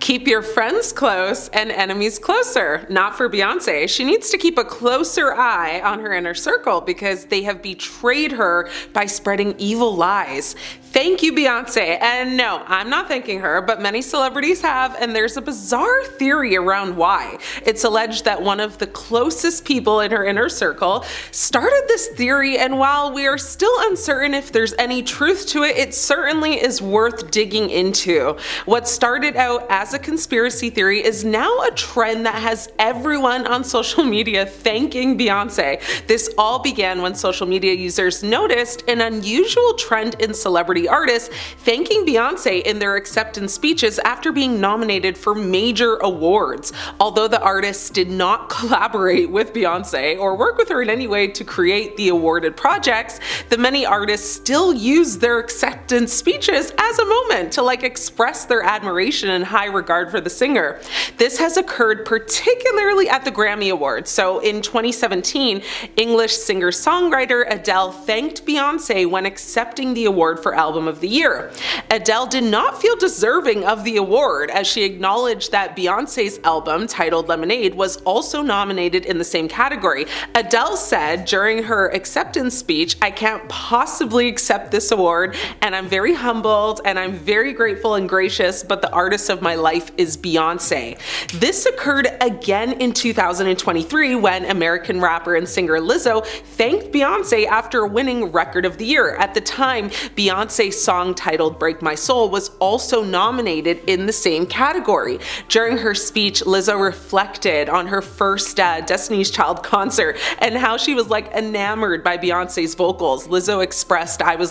Keep your friends close and enemies closer. Not for Beyonce. She needs to keep a closer eye on her inner circle because they have betrayed her by spreading evil lies. Thank you, Beyonce. And no, I'm not thanking her, but many celebrities have, and there's a bizarre theory around why. It's alleged that one of the closest people in her inner circle started this theory, and while we are still uncertain if there's any truth to it, it certainly is worth digging into. What started out as a conspiracy theory is now a trend that has everyone on social media thanking Beyonce. This all began when social media users noticed an unusual trend in celebrity artists thanking Beyonce in their acceptance speeches after being nominated for major awards. Although the artists did not collaborate with Beyonce or work with her in any way to create the awarded projects, the many artists still use their acceptance speeches as a moment to express their admiration and high regard for the singer. This has occurred particularly at the Grammy Awards. So in 2017, English singer-songwriter Adele thanked Beyonce when accepting the award for Album of the Year. Adele did not feel deserving of the award, as she acknowledged that Beyonce's album, titled Lemonade, was also nominated in the same category. Adele said during her acceptance speech, "I can't possibly accept this award, and I'm very humbled, and I'm very grateful and gracious, but the artist of my life is Beyonce." This occurred again in 2023 when American rapper and singer Lizzo thanked Beyonce after winning Record of the Year. At the time, Beyonce's song titled Break My Soul was also nominated in the same category. During her speech, Lizzo reflected on her first Destiny's Child concert and how she was enamored by Beyonce's vocals. Lizzo expressed, "I was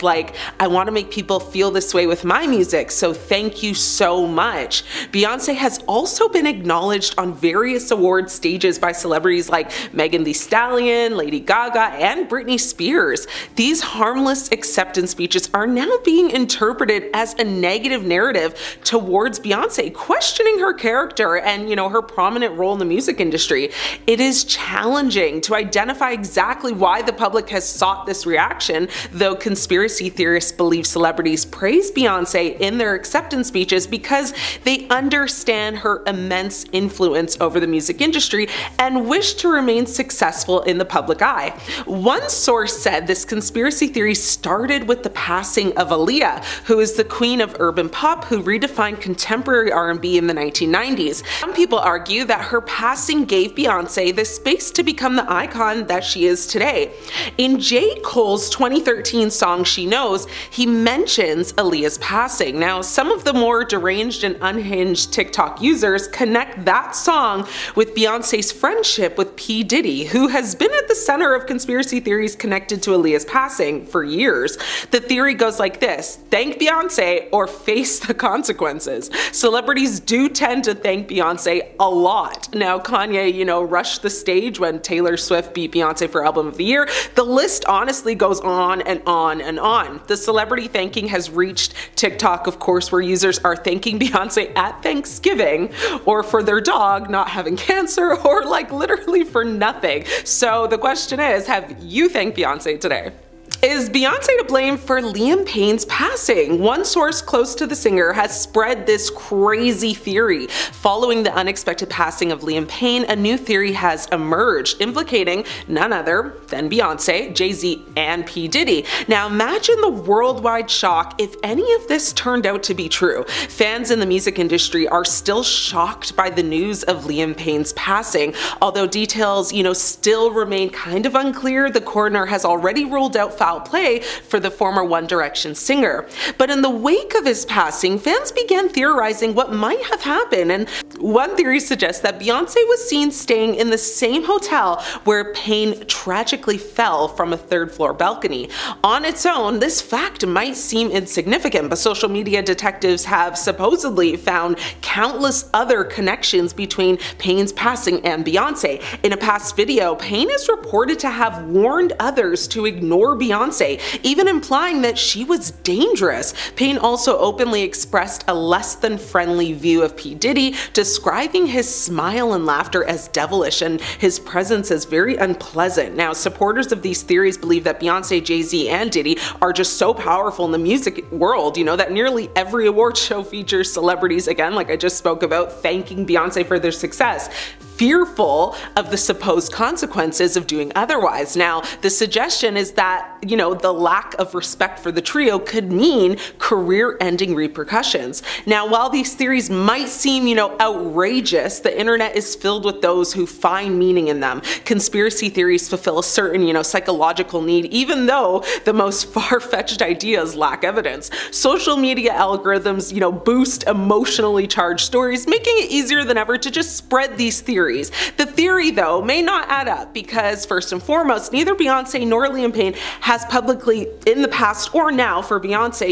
I want to make people feel this way with my music, so thank you so much." Beyonce has also been acknowledged on various award stages by celebrities like Megan Thee Stallion, Lady Gaga, and Britney Spears. These harmless acceptance speeches are now being interpreted as a negative narrative towards Beyonce, questioning her character and, her prominent role in the music industry. It is challenging to identify exactly why the public has sought this reaction, though conspiracy theorists believe celebrities praise Beyonce in their acceptance speeches because they understand her immense influence over the music industry and wish to remain successful in the public eye. One source said this conspiracy theory started with the passing of Aaliyah, who is the queen of urban pop who redefined contemporary R&B in the 1990s. Some people argue that her passing gave Beyonce the space to become the icon that she is today. In J. Cole's 2013 song She Knows, he mentions Aaliyah's passing. Now, some of the more deranged and unhinged TikTok users connect that song with Beyonce's friendship with P. Diddy, who has been at the center of conspiracy theories connected to Aaliyah's passing for years. The theory goes like this: thank Beyonce or face the consequences. Celebrities do tend to thank Beyonce a lot. Now, Kanye, rushed the stage when Taylor Swift beat Beyonce for Album of the Year. The list honestly goes on and on and on. The celebrity thanking has reached TikTok, of course, where users are thanking Beyonce at Thanksgiving, or for their dog not having cancer, or literally for nothing. So the question is, have you thanked Beyonce today? Is Beyonce to blame for Liam Payne's passing? One source close to the singer has spread this crazy theory. Following the unexpected passing of Liam Payne, a new theory has emerged, implicating none other than Beyonce, Jay Z, and P. Diddy. Now imagine the worldwide shock if any of this turned out to be true. Fans in the music industry are still shocked by the news of Liam Payne's passing. Although details, still remain kind of unclear, the coroner has already ruled out foul play for the former One Direction singer. But in the wake of his passing, fans began theorizing what might have happened, and one theory suggests that Beyonce was seen staying in the same hotel where Payne tragically fell from a third-floor balcony. On its own, this fact might seem insignificant, but social media detectives have supposedly found countless other connections between Payne's passing and Beyonce. In a past video, Payne is reported to have warned others to ignore Beyonce, even implying that she was dangerous. Payne also openly expressed a less than friendly view of P. Diddy, describing his smile and laughter as devilish and his presence as very unpleasant. Now, supporters of these theories believe that Beyonce, Jay Z, and Diddy are just so powerful in the music world, that nearly every award show features celebrities, again, like I just spoke about, thanking Beyonce for their success, fearful of the supposed consequences of doing otherwise. Now, the suggestion is that, the lack of respect for the trio could mean career-ending repercussions. Now, while these theories might seem, outrageous, the internet is filled with those who find meaning in them. Conspiracy theories fulfill a certain, psychological need, even though the most far-fetched ideas lack evidence. Social media algorithms, boost emotionally charged stories, making it easier than ever to just spread these theories. The theory, though, may not add up because, first and foremost, neither Beyonce nor Liam Payne has publicly, in the past or now for Beyonce,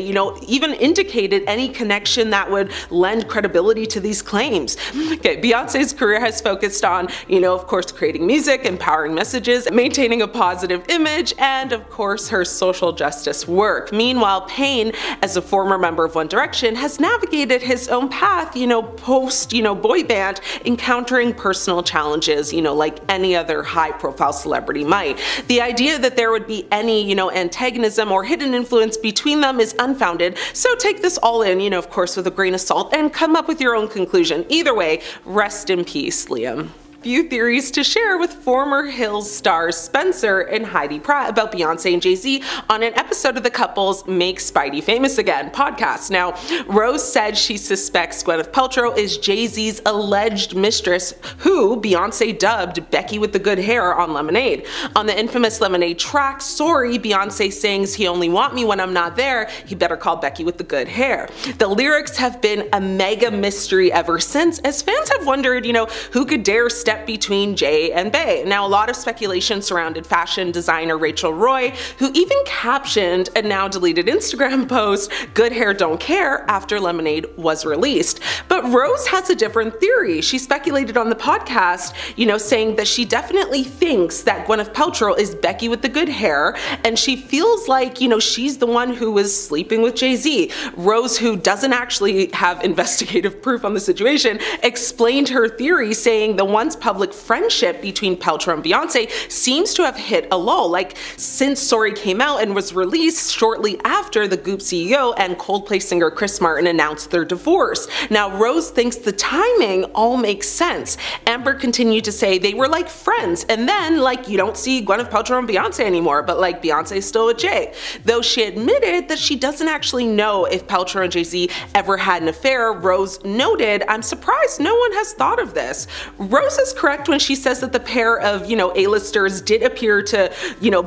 even indicated any connection that would lend credibility to these claims. Okay, Beyonce's career has focused on, of course, creating music, empowering messages, maintaining a positive image, and, of course, her social justice work. Meanwhile, Payne, as a former member of One Direction, has navigated his own path, post, boy band, encountering personal challenges, like any other high-profile celebrity might. The idea that there would be any, antagonism or hidden influence between them is unfounded, so take this all in, of course, with a grain of salt and come up with your own conclusion. Either way, rest in peace, Liam. Few theories to share with former Hills stars Spencer and Heidi Pratt about Beyonce and Jay Z on an episode of the couple's Make Spidey Famous Again podcast. Now, Rose said she suspects Gwyneth Paltrow is Jay Z's alleged mistress, who Beyonce dubbed Becky with the good hair on Lemonade. On the infamous Lemonade track, Sorry, Beyonce sings, "He only want me when I'm not there, he better call Becky with the good hair." The lyrics have been a mega mystery ever since, as fans have wondered, who could dare step between Jay and Bey. Now, a lot of speculation surrounded fashion designer Rachel Roy, who even captioned a now deleted Instagram post, "Good hair don't care," after Lemonade was released. But Rose has a different theory. She speculated on the podcast, saying that she definitely thinks that Gwyneth Paltrow is Becky with the good hair, and she feels like, she's the one who was sleeping with Jay Z. Rose, who doesn't actually have investigative proof on the situation, explained her theory, saying the once public friendship between Paltrow and Beyonce seems to have hit a lull, like since Sorry came out and was released shortly after the Goop CEO and Coldplay singer Chris Martin announced their divorce. Now, Rose thinks the timing all makes sense. Amber continued to say they were like friends, and then you don't see Gwyneth Paltrow and Beyonce anymore, but Beyonce's still with Jay. Though she admitted that she doesn't actually know if Paltrow and Jay Z ever had an affair, Rose noted, "I'm surprised no one has thought of this." Rose is correct when she says that the pair of, A-listers did appear to,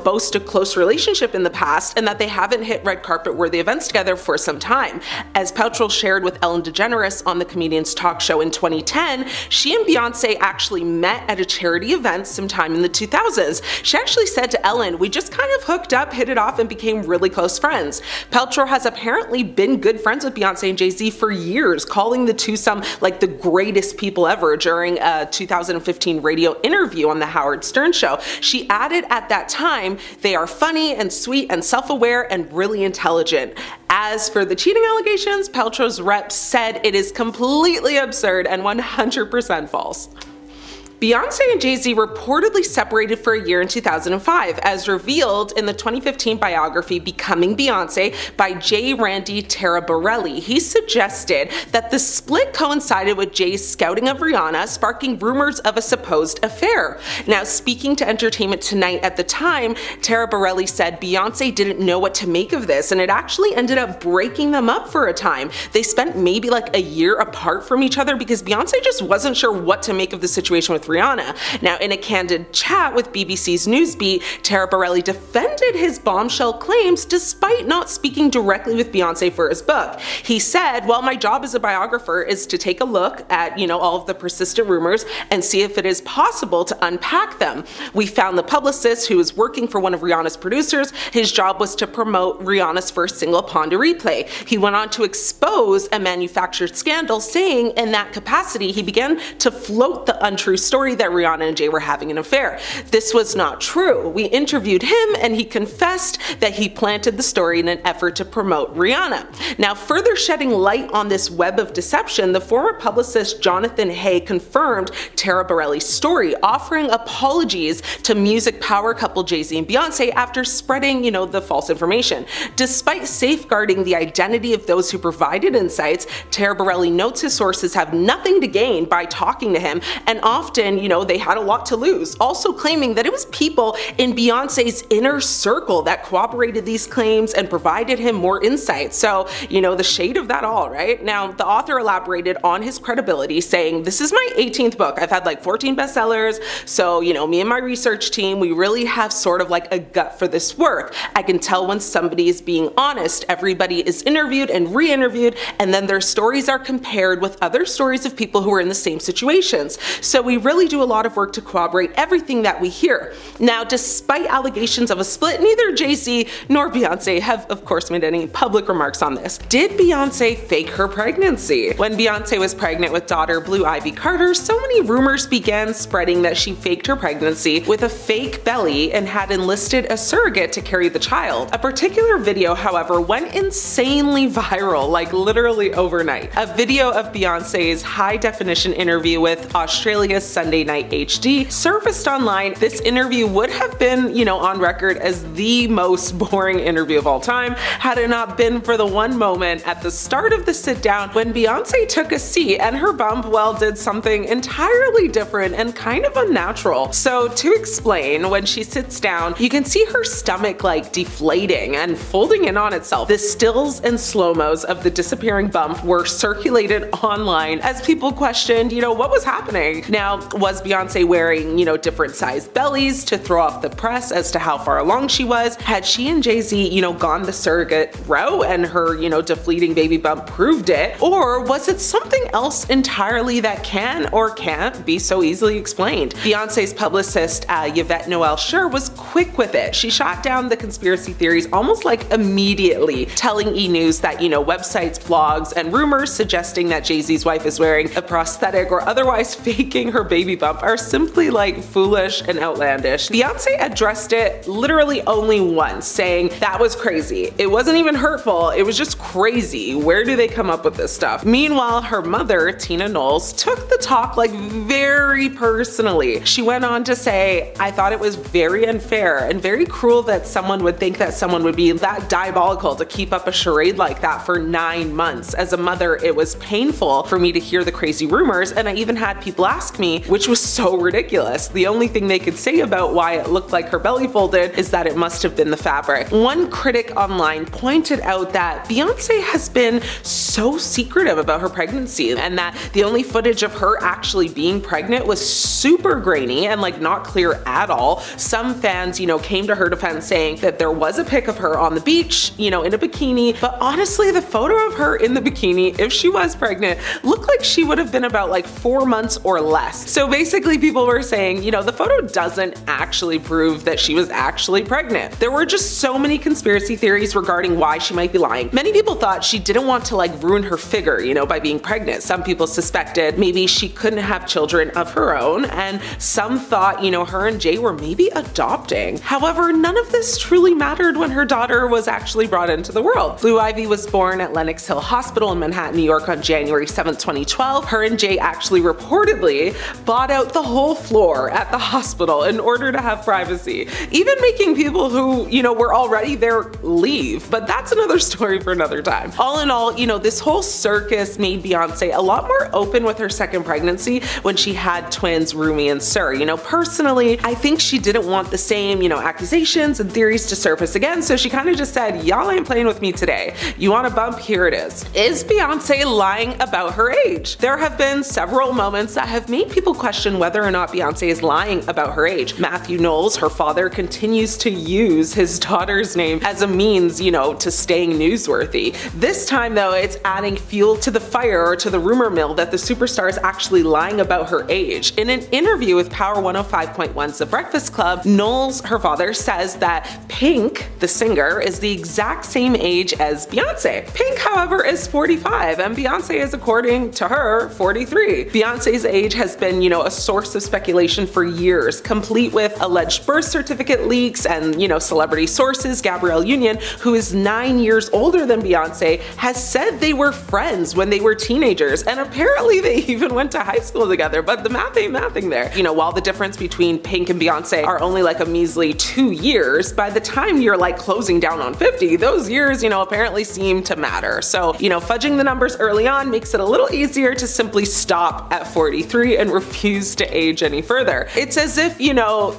boast a close relationship in the past, and that they haven't hit red carpet worthy events together for some time. As Paltrow shared with Ellen DeGeneres on the Comedian's Talk Show in 2010, she and Beyonce actually met at a charity event sometime in the 2000s. She actually said to Ellen, "We just kind of hooked up, hit it off, and became really close friends." Paltrow has apparently been good friends with Beyonce and Jay Z for years, calling the two some the greatest people ever during a 2015 radio interview on the Howard Stern show. She added at that time, "They are funny and sweet and self-aware and really intelligent." As for the cheating allegations, Paltrow's rep said it is completely absurd and 100% false. Beyonce and Jay Z reportedly separated for a year in 2005, as revealed in the 2015 biography Becoming Beyonce by J. Randy Taraborelli. He suggested that the split coincided with Jay's scouting of Rihanna, sparking rumors of a supposed affair. Now, speaking to Entertainment Tonight at the time, Taraborelli said Beyonce didn't know what to make of this, and it actually ended up breaking them up for a time. They spent maybe a year apart from each other because Beyonce just wasn't sure what to make of the situation with Rihanna. Now, in a candid chat with BBC's Newsbeat, Taraborelli defended his bombshell claims despite not speaking directly with Beyonce for his book. He said, "Well, my job as a biographer is to take a look at, all of the persistent rumors and see if it is possible to unpack them. We found the publicist who was working for one of Rihanna's producers. His job was to promote Rihanna's first single, Pon de Replay. He went on to expose a manufactured scandal, saying in that capacity he began to float the untrue story story that Rihanna and Jay were having an affair. This was not true. We interviewed him and he confessed that he planted the story in an effort to promote Rihanna. Now, further shedding light on this web of deception, the former publicist Jonathan Hay confirmed Tara Borelli's story, offering apologies to music power couple Jay Z and Beyonce after spreading, the false information. Despite safeguarding the identity of those who provided insights, Tara Borelli notes his sources have nothing to gain by talking to him, and often, they had a lot to lose, also claiming that it was people in Beyonce's inner circle that corroborated these claims and provided him more insight. So, the shade of that all, right? Now, the author elaborated on his credibility, saying, "This is my 18th book. I've had like 14 bestsellers, so, me and my research team, we really have sort of like a gut for this work. I can tell when somebody is being honest. Everybody is interviewed and re-interviewed, and then their stories are compared with other stories of people who are in the same situations. So we really do a lot of work to corroborate everything that we hear." Now, despite allegations of a split, neither Jay Z nor Beyonce have, of course, made any public remarks on this. Did Beyonce fake her pregnancy? When Beyonce was pregnant with daughter Blue Ivy Carter, so many rumors began spreading that she faked her pregnancy with a fake belly and had enlisted a surrogate to carry the child. A particular video, however, went insanely viral, like literally overnight. A video of Beyonce's high-definition interview with Australia's Sunday Night HD surfaced online. This interview would have been, on record as the most boring interview of all time, had it not been for the one moment at the start of the sit-down when Beyonce took a seat and her bump, did something entirely different and kind of unnatural. So to explain, when she sits down, you can see her stomach like deflating and folding in on itself. The stills and slow-mos of the disappearing bump were circulated online as people questioned, what was happening? Now, was Beyonce wearing, different sized bellies to throw off the press as to how far along she was? Had she and Jay Z, gone the surrogate route and her, deflating baby bump proved it? Or was it something else entirely that can or can't be so easily explained? Beyonce's publicist, Yvette Noel Schur, was quick with it. She shot down the conspiracy theories almost like immediately, telling E! News that, websites, blogs, and rumors suggesting that Jay Z's wife is wearing a prosthetic or otherwise faking her baby bump are simply like foolish and outlandish. Beyonce addressed it literally only once, saying that was crazy. It wasn't even hurtful, it was just crazy. Where do they come up with this stuff? Meanwhile, her mother, Tina Knowles, took the talk like very personally. She went on to say, "I thought it was very unfair and very cruel that someone would think that someone would be that diabolical to keep up a charade like that for 9 months. As a mother, it was painful for me to hear the crazy rumors, and I even had people ask me, which was so ridiculous. The only thing they could say about why it looked like her belly folded is that it must have been the fabric." One critic online pointed out that Beyonce has been so secretive about her pregnancy, and that the only footage of her actually being pregnant was super grainy and like not clear at all. Some fans, came to her defense saying that there was a pic of her on the beach, in a bikini, but honestly, the photo of her in the bikini, if she was pregnant, looked like she would have been about like 4 months or less. So basically people were saying, the photo doesn't actually prove that she was actually pregnant. There were just so many conspiracy theories regarding why she might be lying. Many people thought she didn't want to like ruin her figure, by being pregnant. Some people suspected maybe she couldn't have children of her own, and some thought, her and Jay were maybe adopting. However, none of this truly mattered when her daughter was actually brought into the world. Blue Ivy was born at Lenox Hill Hospital in Manhattan, New York on January 7, 2012. Her and Jay actually reportedly bought out the whole floor at the hospital in order to have privacy, even making people who, were already there leave. But that's another story for another time. All in all, this whole circus made Beyonce a lot more open with her second pregnancy when she had twins Rumi and Sir. Personally, I think she didn't want the same, accusations and theories to surface again, so she kind of just said, "Y'all ain't playing with me today. You want a bump? Here it is." Is Beyonce lying about her age? There have been several moments that have made people question whether or not Beyonce is lying about her age. Matthew Knowles, her father, continues to use his daughter's name as a means, to staying newsworthy. This time though, it's adding fuel to the fire or to the rumor mill that the superstar is actually lying about her age. In an interview with Power 105.1's The Breakfast Club, Knowles, her father, says that Pink, the singer, is the exact same age as Beyonce. Pink, however, is 45 and Beyonce is, according to her, 43. Beyonce's age has been, a source of speculation for years, complete with alleged birth certificate leaks and, celebrity sources. Gabrielle Union, who is 9 years older than Beyonce, has said they were friends when they were teenagers, and apparently they even went to high school together, but the math ain't mathing there. While the difference between Pink and Beyonce are only like a measly 2 years, by the time you're like closing down on 50, those years, apparently seem to matter. So, fudging the numbers early on makes it a little easier to simply stop at 43 and refuse to age any further. It's as if,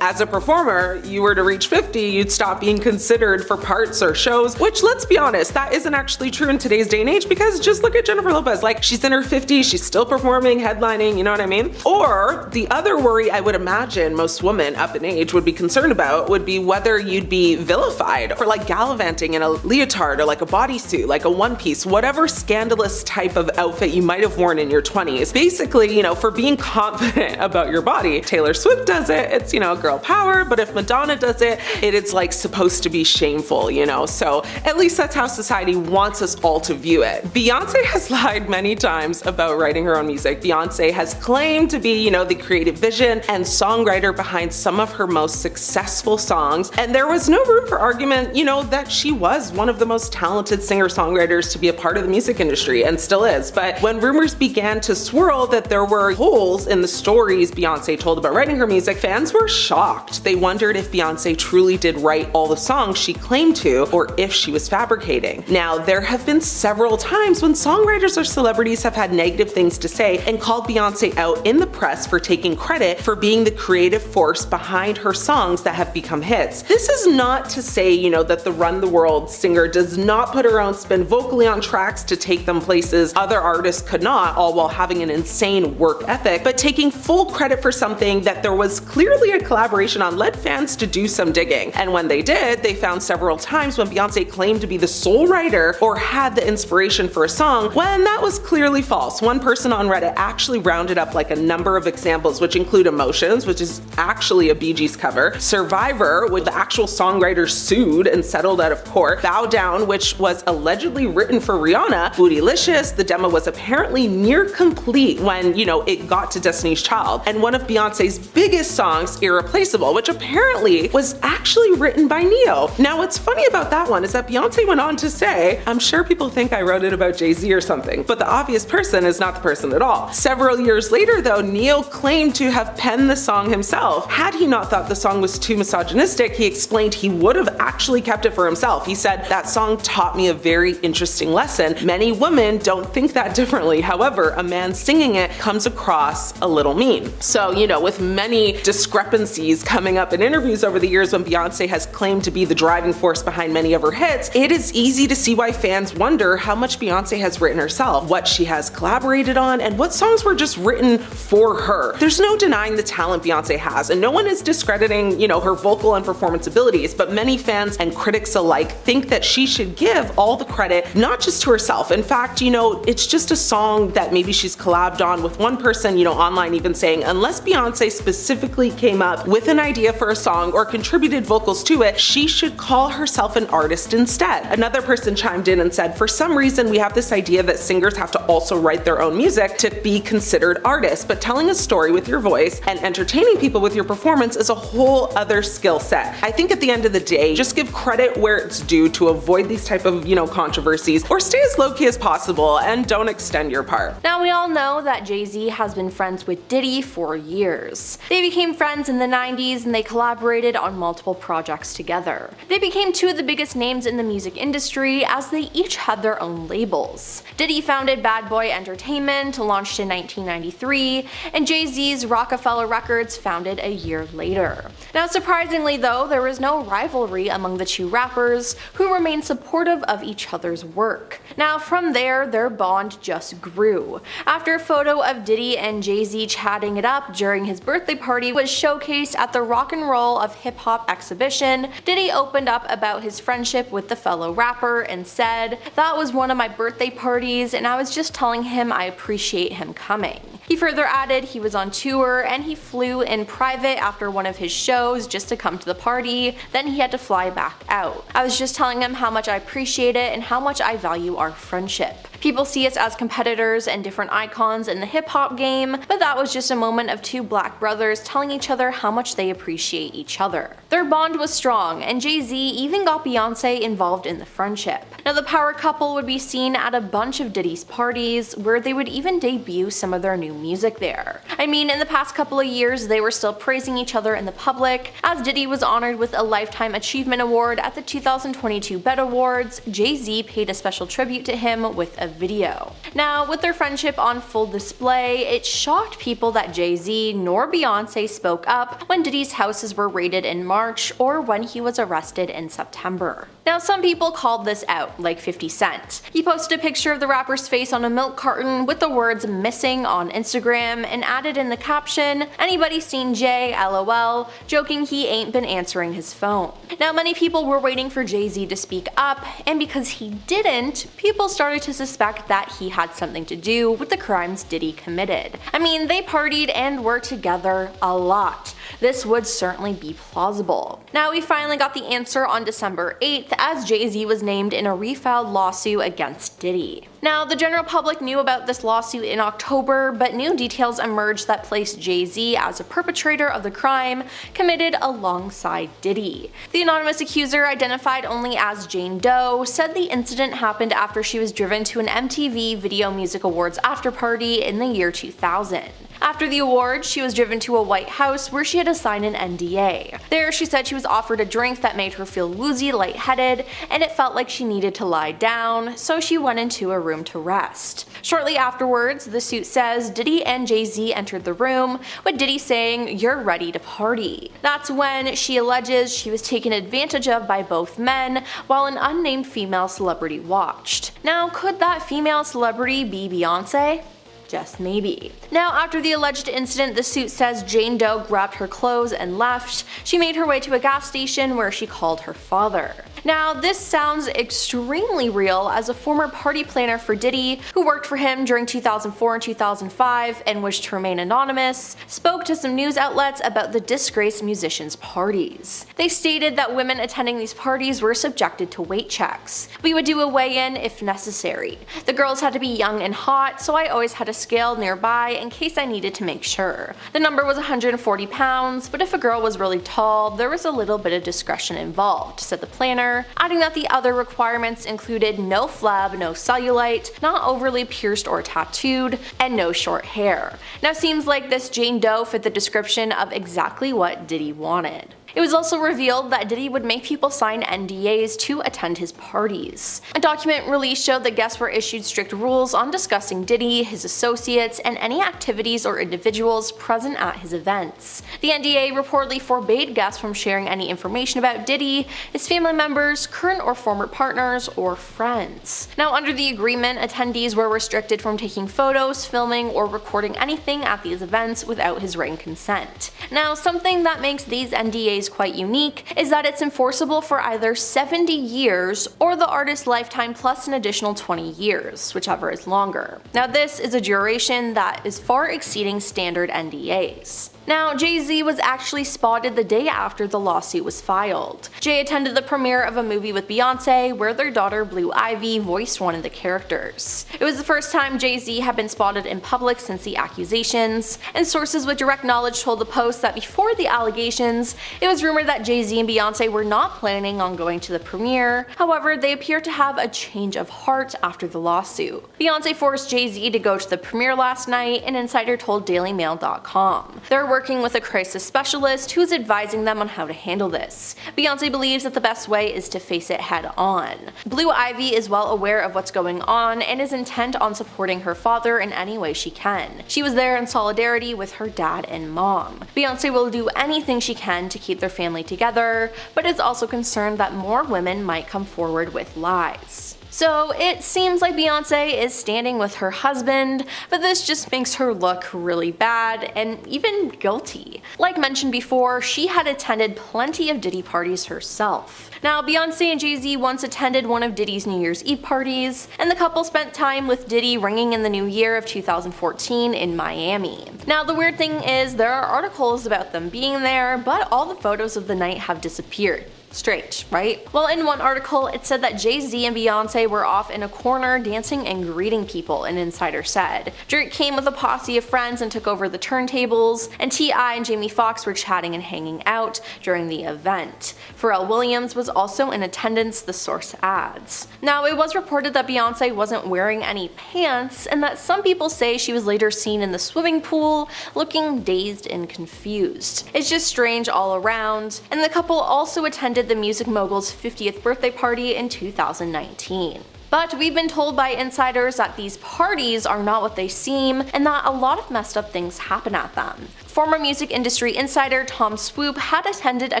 as a performer, you were to reach 50, you'd stop being considered for parts or shows, which, let's be honest, that isn't actually true in today's day and age, because just look at Jennifer Lopez. Like, she's in her 50s, she's still performing, headlining, you know what I mean? Or the other worry I would imagine most women up in age would be concerned about would be whether you'd be vilified for like gallivanting in a leotard or like a bodysuit, like a one piece, whatever scandalous type of outfit you might have worn in your 20s. Basically, for being confident about your body. Taylor Swift does it, it's, girl power, but if Madonna does it, it's like supposed to be shameful, So at least that's how society wants us all to view it. Beyonce has lied many times about writing her own music. Beyonce has claimed to be, the creative vision and songwriter behind some of her most successful songs, and there was no room for argument, that she was one of the most talented singer-songwriters to be a part of the music industry, and still is. But when rumors began to swirl that there were holes in the stories Beyonce told about writing her music, fans were shocked. They wondered if Beyonce truly did write all the songs she claimed to, or if she was fabricating. Now, there have been several times when songwriters or celebrities have had negative things to say and called Beyonce out in the press for taking credit for being the creative force behind her songs that have become hits. This is not to say, that the Run the World singer does not put her own spin vocally on tracks to take them places other artists could not, all while having an insane work ethic, but taking full credit for something that there was clearly a collaboration on led fans to do some digging. And when they did, they found several times when Beyonce claimed to be the sole writer or had the inspiration for a song, when that was clearly false. One person on Reddit actually rounded up like a number of examples, which include Emotions, which is actually a Bee Gees cover, Survivor, which the actual songwriter sued and settled out of court, Bow Down, which was allegedly written for Rihanna, Bootylicious, the demo was apparently near complete when, it got to Destiny's Child, and one of Beyonce's biggest songs, Irreplaceable, which apparently was actually written by Neo. Now, what's funny about that one is that Beyonce went on to say, "I'm sure people think I wrote it about Jay Z or something, but the obvious person is not the person at all." Several years later, though, Neo claimed to have penned the song himself. Had he not thought the song was too misogynistic, he explained he would have actually kept it for himself. He said, "That song taught me a very interesting lesson. Many women don't think that differently. However, a man singing it comes across a little mean." So, with many discrepancies coming up in interviews over the years when Beyonce has claimed to be the driving force behind many of her hits, it is easy to see why fans wonder how much Beyonce has written herself, what she has collaborated on, and what songs were just written for her. There's no denying the talent Beyonce has, and no one is discrediting, her vocal and performance abilities, but many fans and critics alike think that she should give all the credit, not just to herself. In fact, it's just a song that maybe she's collabed on with one person, online even saying, unless Beyonce specifically came up with an idea for a song or contributed vocals to it, she should call herself an artist instead. Another person chimed in and said, "For some reason, we have this idea that singers have to also write their own music to be considered artists, but telling a story with your voice and entertaining people with your performance is a whole other skill set." I think at the end of the day, just give credit where it's due to avoid these type of, controversies, or stay as low-key as possible and don't extend your part. Now, we all know that Jay Z has been friends with Diddy for years. They became friends in the 90s and they collaborated on multiple projects together. They became two of the biggest names in the music industry as they each had their own labels. Diddy founded Bad Boy Entertainment, launched in 1993, and Jay Z's Rockefeller Records, founded a year later. Now, surprisingly though, there was no rivalry among the two rappers, who remained supportive of each other's work. Now, from there, their bond just grew. After a photo of Diddy and Jay Z chatting it up during his birthday party was showcased at the Rock and Roll of Hip Hop exhibition, Diddy opened up about his friendship with the fellow rapper and said, "That was one of my birthday parties and I was just telling him I appreciate him coming. He further added he was on tour and he flew in private after one of his shows just to come to the party, then he had to fly back out. I was just telling him how much I appreciate it and how much I value our friendship. People see us as competitors and different icons in the hip-hop game, but that was just a moment of two black brothers telling each other how much they appreciate each other. Their bond was strong, and Jay Z even got Beyonce involved in the friendship. Now the power couple would be seen at a bunch of Diddy's parties, where they would even debut some of their new music there. I mean, in the past couple of years they were still praising each other in the public, as Diddy was honored with a Lifetime Achievement Award at the 2022 BET Awards. Jay Z paid a special tribute to him with a video. Now, with their friendship on full display, it shocked people that Jay Z nor Beyonce spoke up when Diddy's houses were raided in March or when he was arrested in September. Now, some people called this out, like 50 Cent. He posted a picture of the rapper's face on a milk carton with the words "missing" on Instagram and added in the caption, "Anybody seen Jay? LOL," joking he ain't been answering his phone. Now, many people were waiting for Jay Z to speak up, and because he didn't, people started to suspect that he had something to do with the crimes Diddy committed. I mean, they partied and were together a lot. This would certainly be plausible. Now, we finally got the answer on December 8th, as Jay Z was named in a refiled lawsuit against Diddy. Now, the general public knew about this lawsuit in October, but new details emerged that placed Jay Z as a perpetrator of the crime committed alongside Diddy. The anonymous accuser, identified only as Jane Doe, said the incident happened after she was driven to an MTV Video Music Awards afterparty in the year 2000. After the awards, she was driven to a White House where she had to sign an NDA. There, she said she was offered a drink that made her feel woozy, lightheaded, and it felt like she needed to lie down, so she went into a room to rest. Shortly afterwards, the suit says Diddy and Jay Z entered the room, with Diddy saying, "You're ready to party." That's when she alleges she was taken advantage of by both men, while an unnamed female celebrity watched. Now, could that female celebrity be Beyonce? Just maybe. Now, after the alleged incident, the suit says Jane Doe grabbed her clothes and left. She made her way to a gas station where she called her father. Now, this sounds extremely real, as a former party planner for Diddy, who worked for him during 2004 and 2005 and wished to remain anonymous, spoke to some news outlets about the disgraced musicians' parties. They stated that women attending these parties were subjected to weight checks. We would do a weigh-in if necessary. The girls had to be young and hot, so I always had a scale nearby in case I needed to make sure. The number was 140 pounds, but if a girl was really tall, there was a little bit of discretion involved, said the planner, adding that the other requirements included no flab, no cellulite, not overly pierced or tattooed, and no short hair. Now, seems like this Jane Doe fit the description of exactly what Diddy wanted. It was also revealed that Diddy would make people sign NDAs to attend his parties. A document released showed that guests were issued strict rules on discussing Diddy, his associates, and any activities or individuals present at his events. The NDA reportedly forbade guests from sharing any information about Diddy, his family members, current or former partners, or friends. Now, under the agreement, attendees were restricted from taking photos, filming, or recording anything at these events without his written consent. Now, something that makes these NDAs quite unique is that it's enforceable for either 70 years or the artist's lifetime plus an additional 20 years, whichever is longer. Now, this is a duration that is far exceeding standard NDAs. Now, Jay Z was actually spotted the day after the lawsuit was filed. Jay attended the premiere of a movie with Beyonce where their daughter Blue Ivy voiced one of the characters. It was the first time Jay Z had been spotted in public since the accusations, and sources with direct knowledge told the Post that before the allegations, it was rumored that Jay Z and Beyonce were not planning on going to the premiere. However, they appear to have a change of heart after the lawsuit. Beyonce forced Jay Z to go to the premiere last night, an insider told DailyMail.com. They're working with a crisis specialist who is advising them on how to handle this. Beyonce believes that the best way is to face it head on. Blue Ivy is well aware of what's going on and is intent on supporting her father in any way she can. She was there in solidarity with her dad and mom. Beyonce will do anything she can to keep their family together, but is also concerned that more women might come forward with lies. So it seems like Beyonce is standing with her husband, but this just makes her look really bad and even guilty. Like mentioned before, she had attended plenty of Diddy parties herself. Now, Beyoncé and Jay Z once attended one of Diddy's New Year's Eve parties, and the couple spent time with Diddy ringing in the new year of 2014 in Miami. Now, the weird thing is there are articles about them being there, but all the photos of the night have disappeared. Strange, right? Well, in one article, it said that Jay Z and Beyonce were off in a corner dancing and greeting people, an insider said. Drake came with a posse of friends and took over the turntables, and T.I. and Jamie Foxx were chatting and hanging out during the event. Pharrell Williams was also in attendance, the source adds. Now, it was reported that Beyonce wasn't wearing any pants, and that some people say she was later seen in the swimming pool, looking dazed and confused. It's just strange all around, and the couple also attended the music mogul's 50th birthday party in 2019. But we've been told by insiders that these parties are not what they seem, and that a lot of messed up things happen at them. Former music industry insider Tom Swoop had attended a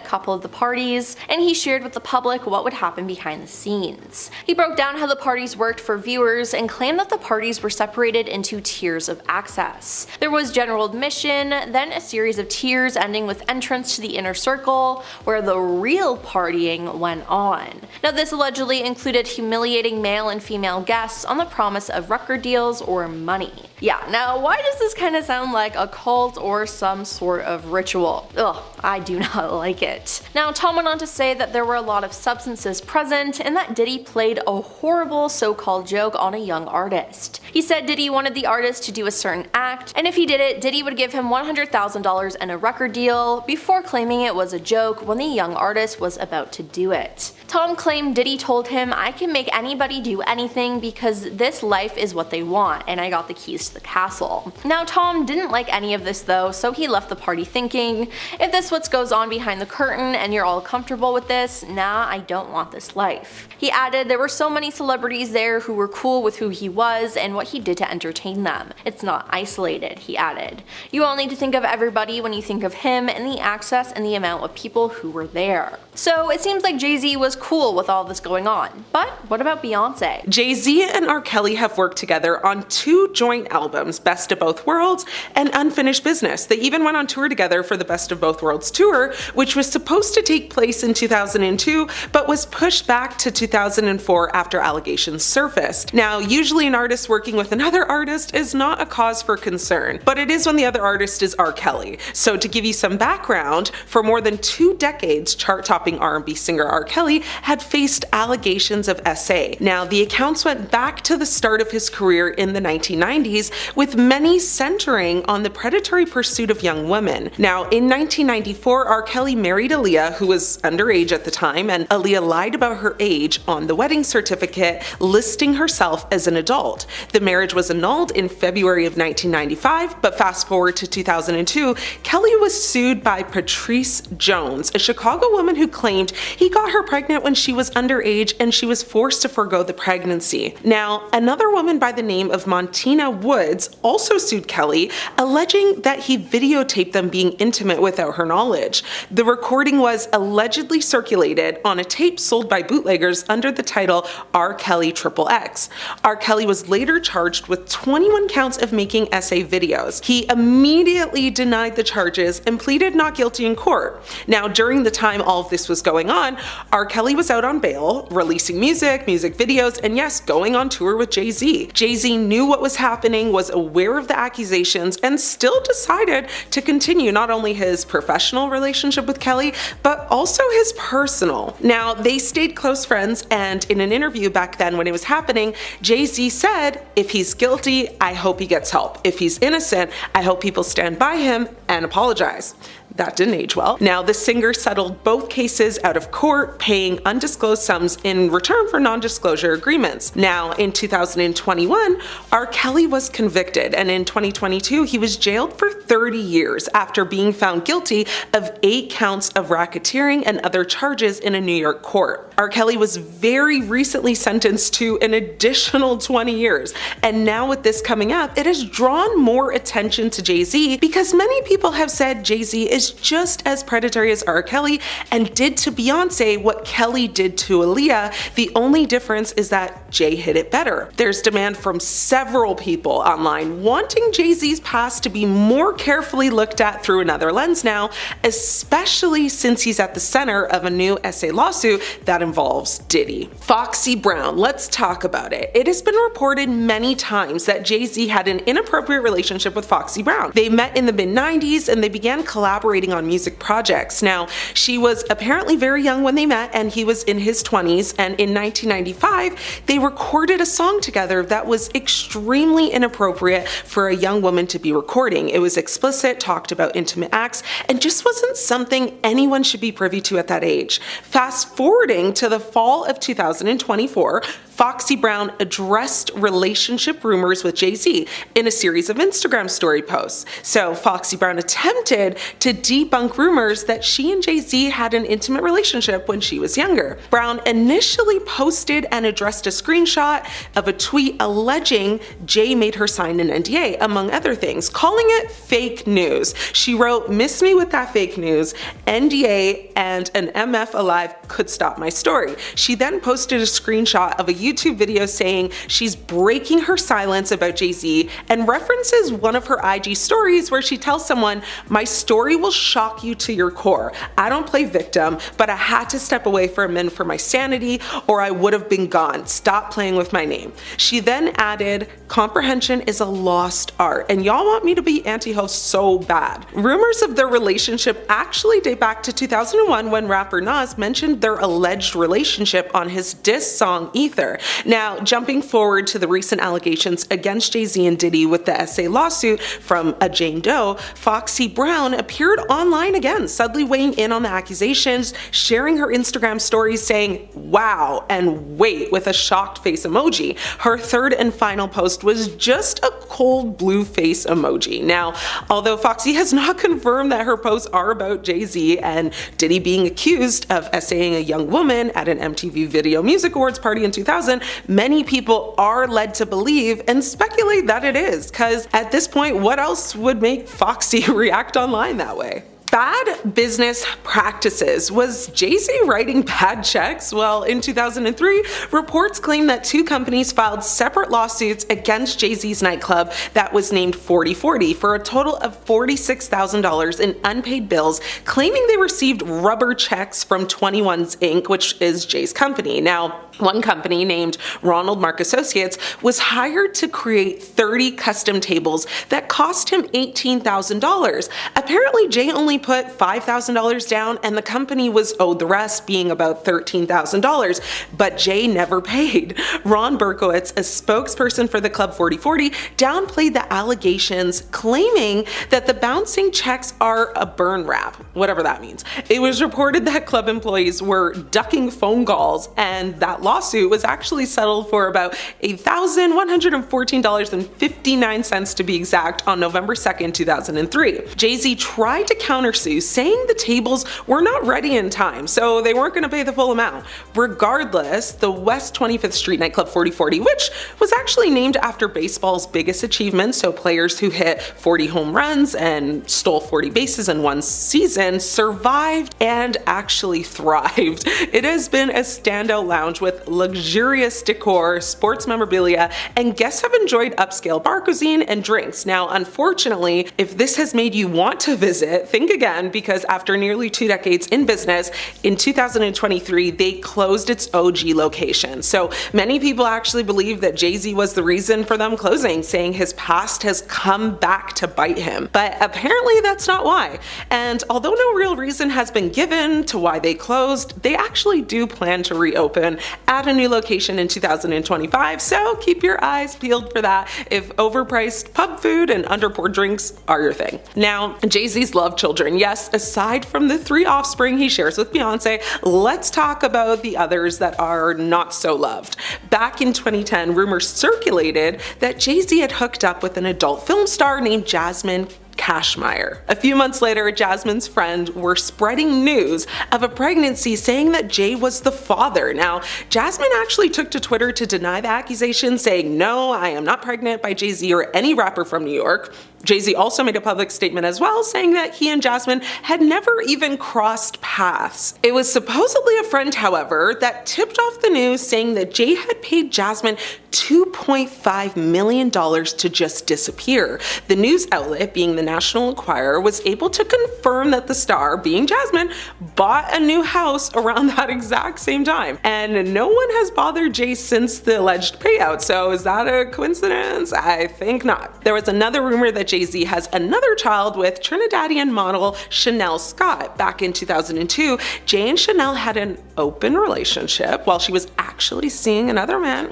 couple of the parties, and he shared with the public what would happen behind the scenes. He broke down how the parties worked for viewers and claimed that the parties were separated into tiers of access. There was general admission, then a series of tiers ending with entrance to the inner circle, where the real partying went on. Now, this allegedly included humiliating male and female guests on the promise of record deals or money. Yeah, now why does this kind of sound like a cult or some sort of ritual? Ugh, I do not like it. Now, Tom went on to say that there were a lot of substances present and that Diddy played a horrible so-called joke on a young artist. He said Diddy wanted the artist to do a certain act, and if he did it, Diddy would give him $100,000 and a record deal, before claiming it was a joke when the young artist was about to do it. Tom claimed Diddy told him, "I can make anybody do anything because this life is what they want, and I got the keys to the castle." Now, Tom didn't like any of this though, so he left the party thinking, if this what goes on behind the curtain and you're all comfortable with this, nah, I don't want this life. He added there were so many celebrities there who were cool with who he was and what he did to entertain them. It's not isolated, he added. You all need to think of everybody when you think of him and the access and the amount of people who were there. So it seems like Jay Z was cool with all this going on. But what about Beyonce? Jay Z and R. Kelly have worked together on 2 joint albums, Best of Both Worlds and Unfinished Business. They even went on tour together for the Best of Both Worlds tour, which was supposed to take place in 2002, but was pushed back to 2004 after allegations surfaced. Now, usually an artist working with another artist is not a cause for concern, but it is when the other artist is R. Kelly. So to give you some background, for more than 2 decades, chart-topping R&B singer R. Kelly had faced allegations of SA. Now, the accounts went back to the start of his career in the 1990s, with many centering on the predatory pursuit of young women. Now, in 1994, R. Kelly married Aaliyah, who was underage at the time, and Aaliyah lied about her age on the wedding certificate, listing herself as an adult. The marriage was annulled in February of 1995, but fast forward to 2002, Kelly was sued by Patrice Jones, a Chicago woman who claimed he got her pregnant when she was underage and she was forced to forego the pregnancy. Now, another woman by the name of Montina Woods also sued Kelly, alleging that he videotaped them being intimate without her knowledge. The recording was allegedly circulated on a tape sold by bootleggers under the title R. Kelly XXX. R. Kelly was later charged with 21 counts of making SA videos. He immediately denied the charges and pleaded not guilty in court. Now, during the time all of this was going on, R. Kelly was out on bail, releasing music videos, and yes, going on tour with Jay Z. Jay Z knew what was happening, was aware of the accusations, and still decided to continue not only his professional relationship with Kelly, but also his personal. Now, they stayed close friends, and in an interview back then when it was happening, Jay Z said, if he's guilty, I hope he gets help. If he's innocent, I hope people stand by him and apologize. That didn't age well. Now, the singer settled both cases out of court, paying undisclosed sums in return for non-disclosure agreements. Now, in 2021, R. Kelly was convicted, and in 2022, he was jailed for 30 years after being found guilty of 8 counts of racketeering and other charges in a New York court. R. Kelly was very recently sentenced to an additional 20 years, and now with this coming up, it has drawn more attention to Jay Z because many people have said Jay Z is just as predatory as R. Kelly and did to Beyonce what Kelly did to Aaliyah. The only difference is is that Jay hid it better. There's demand from several people online wanting Jay-Z's past to be more carefully looked at through another lens now, especially since he's at the center of a new SA lawsuit that involves Diddy. Foxy Brown, let's talk about it. It has been reported many times that Jay-Z had an inappropriate relationship with Foxy Brown. They met in the mid-90s and they began collaborating on music projects. Now, she was apparently very young when they met and he was in his 20s, and in 1995 they recorded a song together that was extremely inappropriate for a young woman to be recording. It was explicit, talked about intimate acts, and just wasn't something anyone should be privy to at that age. Fast forwarding to the fall of 2024, Foxy Brown addressed relationship rumors with Jay Z in a series of Instagram story posts. So Foxy Brown attempted to debunk rumors that she and Jay Z had an intimate relationship when she was younger. Brown initially posted and addressed a screenshot of a tweet alleging Jay made her sign an NDA, among other things, calling it fake news. She wrote, "Miss me with that fake news, NDA and an MF alive could stop my story." She then posted a screenshot of a YouTube video saying she's breaking her silence about Jay Z and references one of her IG stories where she tells someone, "My story will shock you to your core. I don't play victim, but I had to step away for a minute for my sanity or I would have been gone. Stop playing with my name." She then added, "Comprehension is a lost art and y'all want me to be anti-host so bad." Rumors of their relationship actually date back to 2001 when rapper Nas mentioned their alleged relationship on his diss song Ether. Now, jumping forward to the recent allegations against Jay Z and Diddy with the SA lawsuit from a Jane Doe, Foxy Brown appeared online again, suddenly weighing in on the accusations, sharing her Instagram stories saying, "Wow," and "Wait," with a shocked face emoji. Her third and final post was just a cold blue face emoji. Now, although Foxy has not confirmed that her posts are about Jay Z and Diddy being accused of essaying a young woman at an MTV Video Music Awards party in 2000, many people are led to believe and speculate that it is, because at this point, what else would make Foxy react online that way? Bad business practices. Was Jay Z writing bad checks? Well, in 2003, reports claim that two companies filed separate lawsuits against Jay Z's nightclub that was named 4040 for a total of $46,000 in unpaid bills, claiming they received rubber checks from 21's Inc., which is Jay's company. Now, one company named Ronald Mark Associates was hired to create 30 custom tables that cost him $18,000. Apparently, Jay only put $5,000 down and the company was owed the rest, being about $13,000, but Jay never paid. Ron Berkowitz, a spokesperson for the Club 4040, downplayed the allegations, claiming that the bouncing checks are a burn wrap, whatever that means. It was reported that club employees were ducking phone calls, and that lawsuit was actually settled for about $1,114.59 to be exact on November 2nd, 2003. Jay Z tried to countersue, saying the tables were not ready in time, so they weren't going to pay the full amount. Regardless, the West 25th Street nightclub 4040, which was actually named after baseball's biggest achievement, so players who hit 40 home runs and stole 40 bases in one season, survived and actually thrived. It has been a standout lounge with luxurious decor, sports memorabilia, and guests have enjoyed upscale bar cuisine and drinks. Now, unfortunately, if this has made you want to visit, think again, because after nearly 2 decades in business, in 2023, they closed its OG location. So many people actually believe that Jay Z was the reason for them closing, saying his past has come back to bite him. But apparently that's not why. And although no real reason has been given to why they closed, they actually do plan to reopen at a new location in 2025, so keep your eyes peeled for that if overpriced pub food and underpoured drinks are your thing. Now, Jay Z's love children. Yes, aside from the 3 offspring he shares with Beyonce, let's talk about the others that are not so loved. Back in 2010, rumors circulated that Jay Z had hooked up with an adult film star named Jasmine Cashmere. A few months later, Jasmine's friend were spreading news of a pregnancy, saying that Jay was the father. Now, Jasmine actually took to Twitter to deny the accusation, saying, "No, I am not pregnant by Jay Z or any rapper from New York." Jay Z also made a public statement as well, saying that he and Jasmine had never even crossed paths. It was supposedly a friend, however, that tipped off the news, saying that Jay had paid Jasmine $2.5 million to just disappear. The news outlet, being the National Enquirer, was able to confirm that the star, being Jasmine, bought a new house around that exact same time. And no one has bothered Jay since the alleged payout. So is that a coincidence? I think not. There was another rumor that Jay Z has another child with Trinidadian model Chanel Scott. Back in 2002, Jay and Chanel had an open relationship while she was actually seeing another man.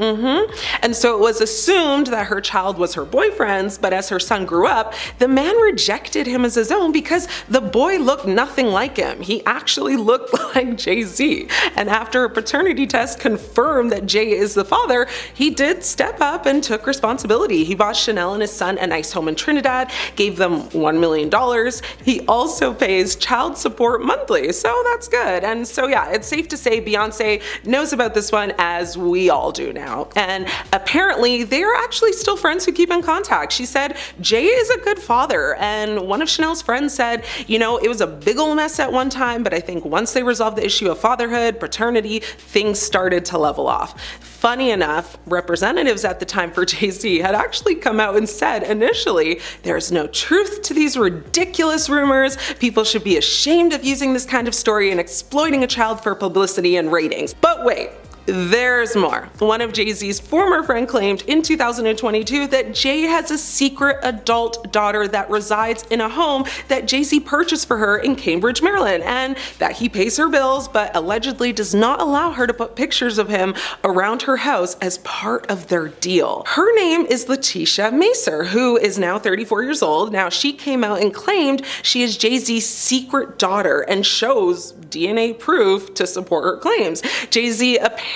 And so it was assumed that her child was her boyfriend's, but as her son grew up, the man rejected him as his own because the boy looked nothing like him. He actually looked like Jay Z. And after a paternity test confirmed that Jay is the father, he did step up and took responsibility. He bought Chanel and his son a nice home in Trinidad, gave them $1 million. He also pays child support monthly, so that's good. And so yeah, it's safe to say Beyonce knows about this one, as we all do now. And apparently they are actually still friends who keep in contact. She said Jay is a good father, and one of Chanel's friends said, you know, it was a big ol' mess at one time, but I think once they resolved the issue of fatherhood, paternity, things started to level off. Funny enough, representatives at the time for Jay Z had actually come out and said initially, there's no truth to these ridiculous rumors. People should be ashamed of using this kind of story and exploiting a child for publicity and ratings. But wait, there's more. One of Jay Z's former friends claimed in 2022 that Jay has a secret adult daughter that resides in a home that Jay Z purchased for her in Cambridge, Maryland, and that he pays her bills but allegedly does not allow her to put pictures of him around her house as part of their deal. Her name is Letitia Macer, who is now 34 years old. Now, she came out and claimed she is Jay Z's secret daughter and shows DNA proof to support her claims. Jay Z apparently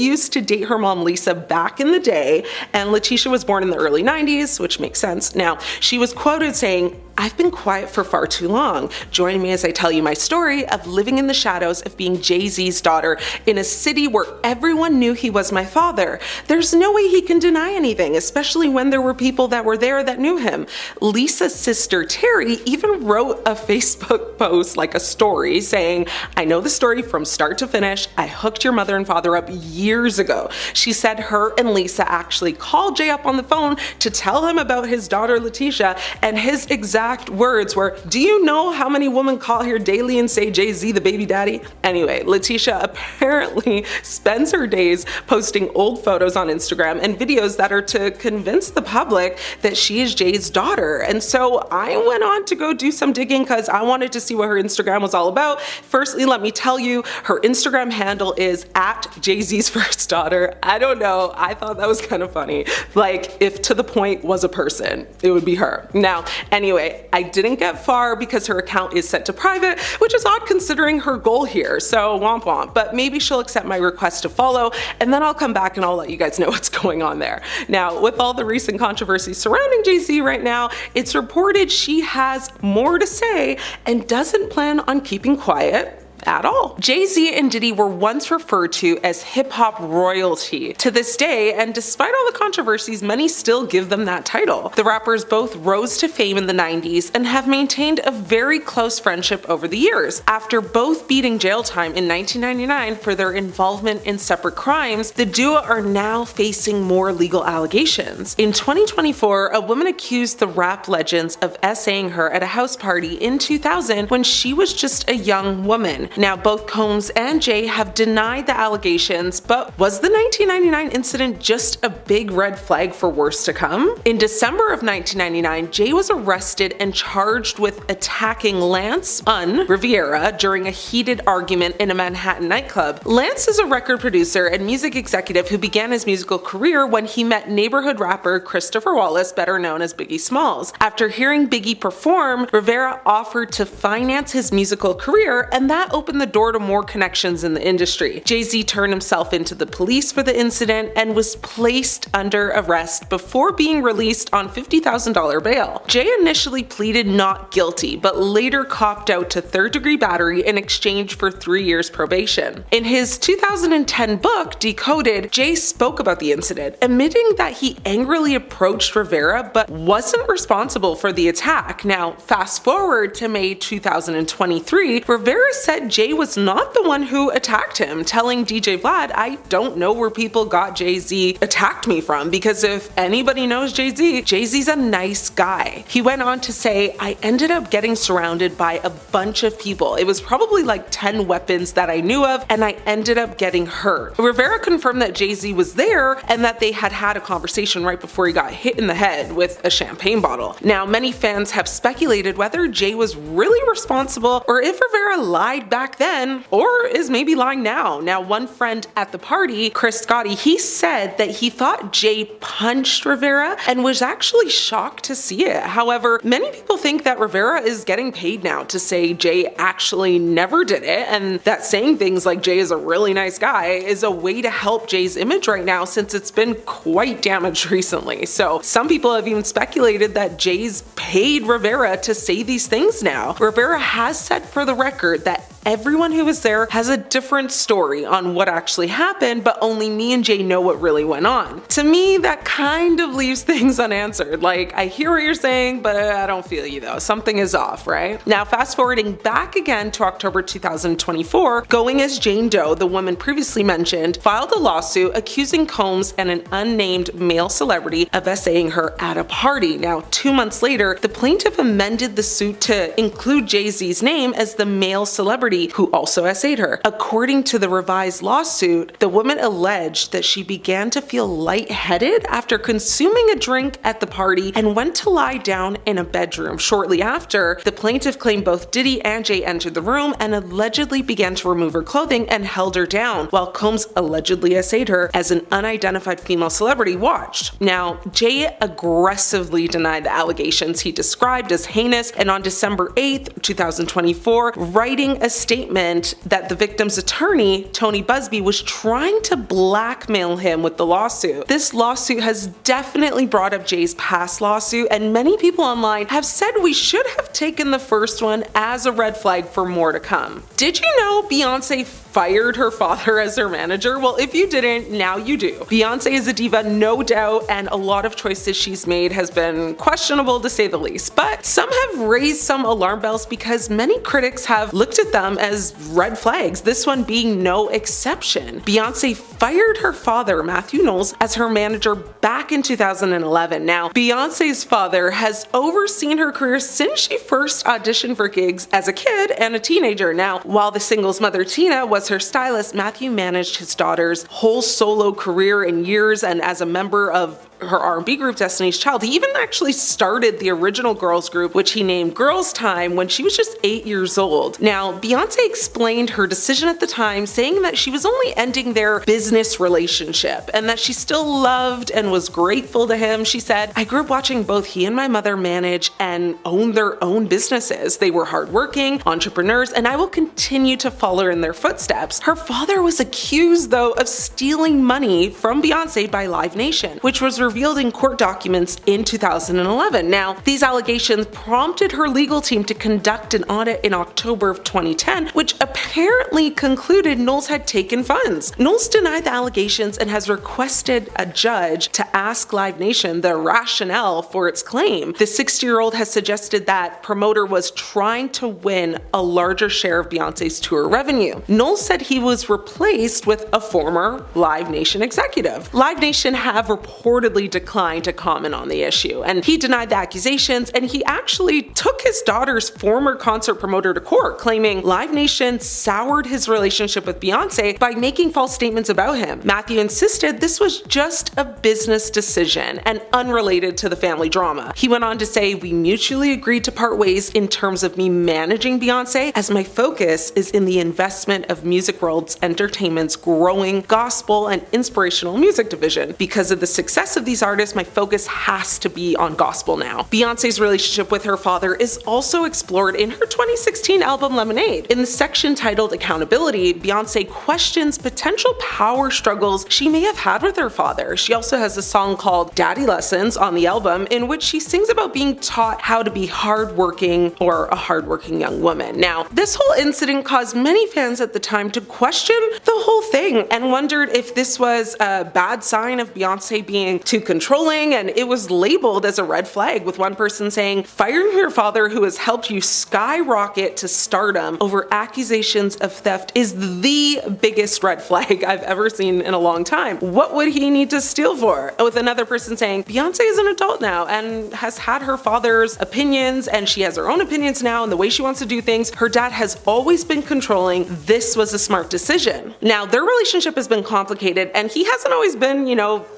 used to date her mom Lisa back in the day, and Letitia was born in the early 90s, which makes sense. Now, she was quoted saying, "I've been quiet for far too long. Join me as I tell you my story of living in the shadows of being Jay Z's daughter in a city where everyone knew he was my father. There's no way he can deny anything, especially when there were people that were there that knew him." Lisa's sister Terry even wrote a Facebook post, like a story, saying, "I know the story from start to finish. I hooked your mother and father up years ago." She said her and Lisa actually called Jay up on the phone to tell him about his daughter Letitia, and his exact words were, "Do you know how many women call here daily and say Jay Z the baby daddy?" Anyway, Letitia apparently spends her days posting old photos on Instagram and videos that are to convince the public that she is Jay's daughter. And so I went on to go do some digging because I wanted to see what her Instagram was all about. Firstly, let me tell you, her Instagram handle is at Jay Z's first daughter. I don't know, I thought that was kind of funny. Like, if To The Point was a person, it would be her. Now, anyway, I didn't get far because her account is set to private, which is odd considering her goal here, so womp womp, but maybe she'll accept my request to follow, and then I'll come back and I'll let you guys know what's going on there. Now, with all the recent controversy surrounding Jay Z right now, it's reported she has more to say and doesn't plan on keeping quiet at all. Jay Z and Diddy were once referred to as hip-hop royalty to this day, and despite all the controversies, many still give them that title. The rappers both rose to fame in the 90s and have maintained a very close friendship over the years. After both beating jail time in 1999 for their involvement in separate crimes, the duo are now facing more legal allegations. In 2024, a woman accused the rap legends of essaying her at a house party in 2000 when she was just a young woman. Now, both Combs and Jay have denied the allegations, but was the 1999 incident just a big red flag for worse to come? In December of 1999, Jay was arrested and charged with attacking Lance Riviera during a heated argument in a Manhattan nightclub. Lance is a record producer and music executive who began his musical career when he met neighborhood rapper Christopher Wallace, better known as Biggie Smalls. After hearing Biggie perform, Rivera offered to finance his musical career, and that opened opened the door to more connections in the industry. Jay Z turned himself into the police for the incident and was placed under arrest before being released on $50,000 bail. Jay initially pleaded not guilty, but later copped out to third-degree battery in exchange for 3 years probation. In his 2010 book, Decoded, Jay spoke about the incident, admitting that he angrily approached Rivera but wasn't responsible for the attack. Now, fast forward to May 2023, Rivera said Jay was not the one who attacked him, telling DJ Vlad, "I don't know where people got Jay Z attacked me from, because if anybody knows Jay Z's a nice guy." He went on to say, "I ended up getting surrounded by a bunch of people. It was probably like 10 weapons that I knew of, and I ended up getting hurt." Rivera confirmed that Jay Z was there and that they had had a conversation right before he got hit in the head with a champagne bottle. Now, many fans have speculated whether Jay was really responsible or if Rivera lied back then or is maybe lying now. Now, one friend at the party, Chris Scotti, he said that he thought Jay punched Rivera and was actually shocked to see it. However, many people think that Rivera is getting paid now to say Jay actually never did it, and that saying things like Jay is a really nice guy is a way to help Jay's image right now, since it's been quite damaged recently. So some people have even speculated that Jay's paid Rivera to say these things now. Rivera has said for the record that everyone who was there has a different story on what actually happened, but only me and Jay know what really went on. To me, that kind of leaves things unanswered. Like, I hear what you're saying, but I don't feel you though. Something is off, right? Now, fast forwarding back again to October 2024, going as Jane Doe, the woman previously mentioned, filed a lawsuit accusing Combs and an unnamed male celebrity of essaying her at a party. Now, 2 months later, the plaintiff amended the suit to include Jay Z's name as the male celebrity who also essayed her. According to the revised lawsuit, the woman alleged that she began to feel lightheaded after consuming a drink at the party and went to lie down in a bedroom. Shortly after, the plaintiff claimed both Diddy and Jay entered the room and allegedly began to remove her clothing and held her down, while Combs allegedly essayed her as an unidentified female celebrity watched. Now, Jay aggressively denied the allegations he described as heinous, and on December 8th, 2024, writing a statement that the victim's attorney, Tony Busby, was trying to blackmail him with the lawsuit. This lawsuit has definitely brought up Jay's past lawsuit, and many people online have said we should have taken the first one as a red flag for more to come. Did you know Beyonce fired her father as her manager? Well, if you didn't, now you do. Beyonce is a diva, no doubt, and a lot of choices she's made has been questionable to say the least, but some have raised some alarm bells because many critics have looked at them as red flags, this one being no exception. Beyonce fired her father, Matthew Knowles, as her manager back in 2011. Now, Beyonce's father has overseen her career since she first auditioned for gigs as a kid and a teenager. Now, while the singles mother Tina was her stylist, Matthew managed his daughter's whole solo career in years, and as a member of her R&B group Destiny's Child, he even actually started the original girls group, which he named Girls Time, when she was just 8 years old. Now, Beyonce explained her decision at the time, saying that she was only ending their business relationship and that she still loved and was grateful to him. She said, "I grew up watching both he and my mother manage and own their own businesses. They were hardworking entrepreneurs, and I will continue to follow in their footsteps." Her father was accused, though, of stealing money from Beyonce by Live Nation, which was revealed in court documents in 2011. Now, these allegations prompted her legal team to conduct an audit in October of 2010, which apparently concluded Knowles had taken funds. Knowles denied the allegations and has requested a judge to ask Live Nation the rationale for its claim. The 60-year-old has suggested that promoter was trying to win a larger share of Beyonce's tour revenue. Knowles said he was replaced with a former Live Nation executive. Live Nation have reportedly declined to comment on the issue, and he denied the accusations, and he actually took his daughter's former concert promoter to court, claiming Live Nation soured his relationship with Beyonce by making false statements about him. Matthew insisted this was just a business decision and unrelated to the family drama. He went on to say, "We mutually agreed to part ways in terms of me managing Beyonce, as my focus is in the investment of Music World's Entertainment's growing gospel and inspirational music division. Because of the success of of these artists, my focus has to be on gospel now. Beyonce's relationship with her father is also explored in her 2016 album Lemonade. In the section titled Accountability, Beyonce questions potential power struggles she may have had with her father. She also has a song called Daddy Lessons on the album, in which she sings about being taught how to be hardworking or a hardworking young woman. Now, this whole incident caused many fans at the time to question the whole thing and wondered if this was a bad sign of Beyonce being too controlling, and it was labeled as a red flag, with one person saying, "Firing your father who has helped you skyrocket to stardom over accusations of theft is the biggest red flag I've ever seen in a long time. What would he need to steal for?" With another person saying, "Beyonce is an adult now and has had her father's opinions, and she has her own opinions now and the way she wants to do things. Her dad has always been controlling. This was a smart decision." Now, their relationship has been complicated, and he hasn't always been,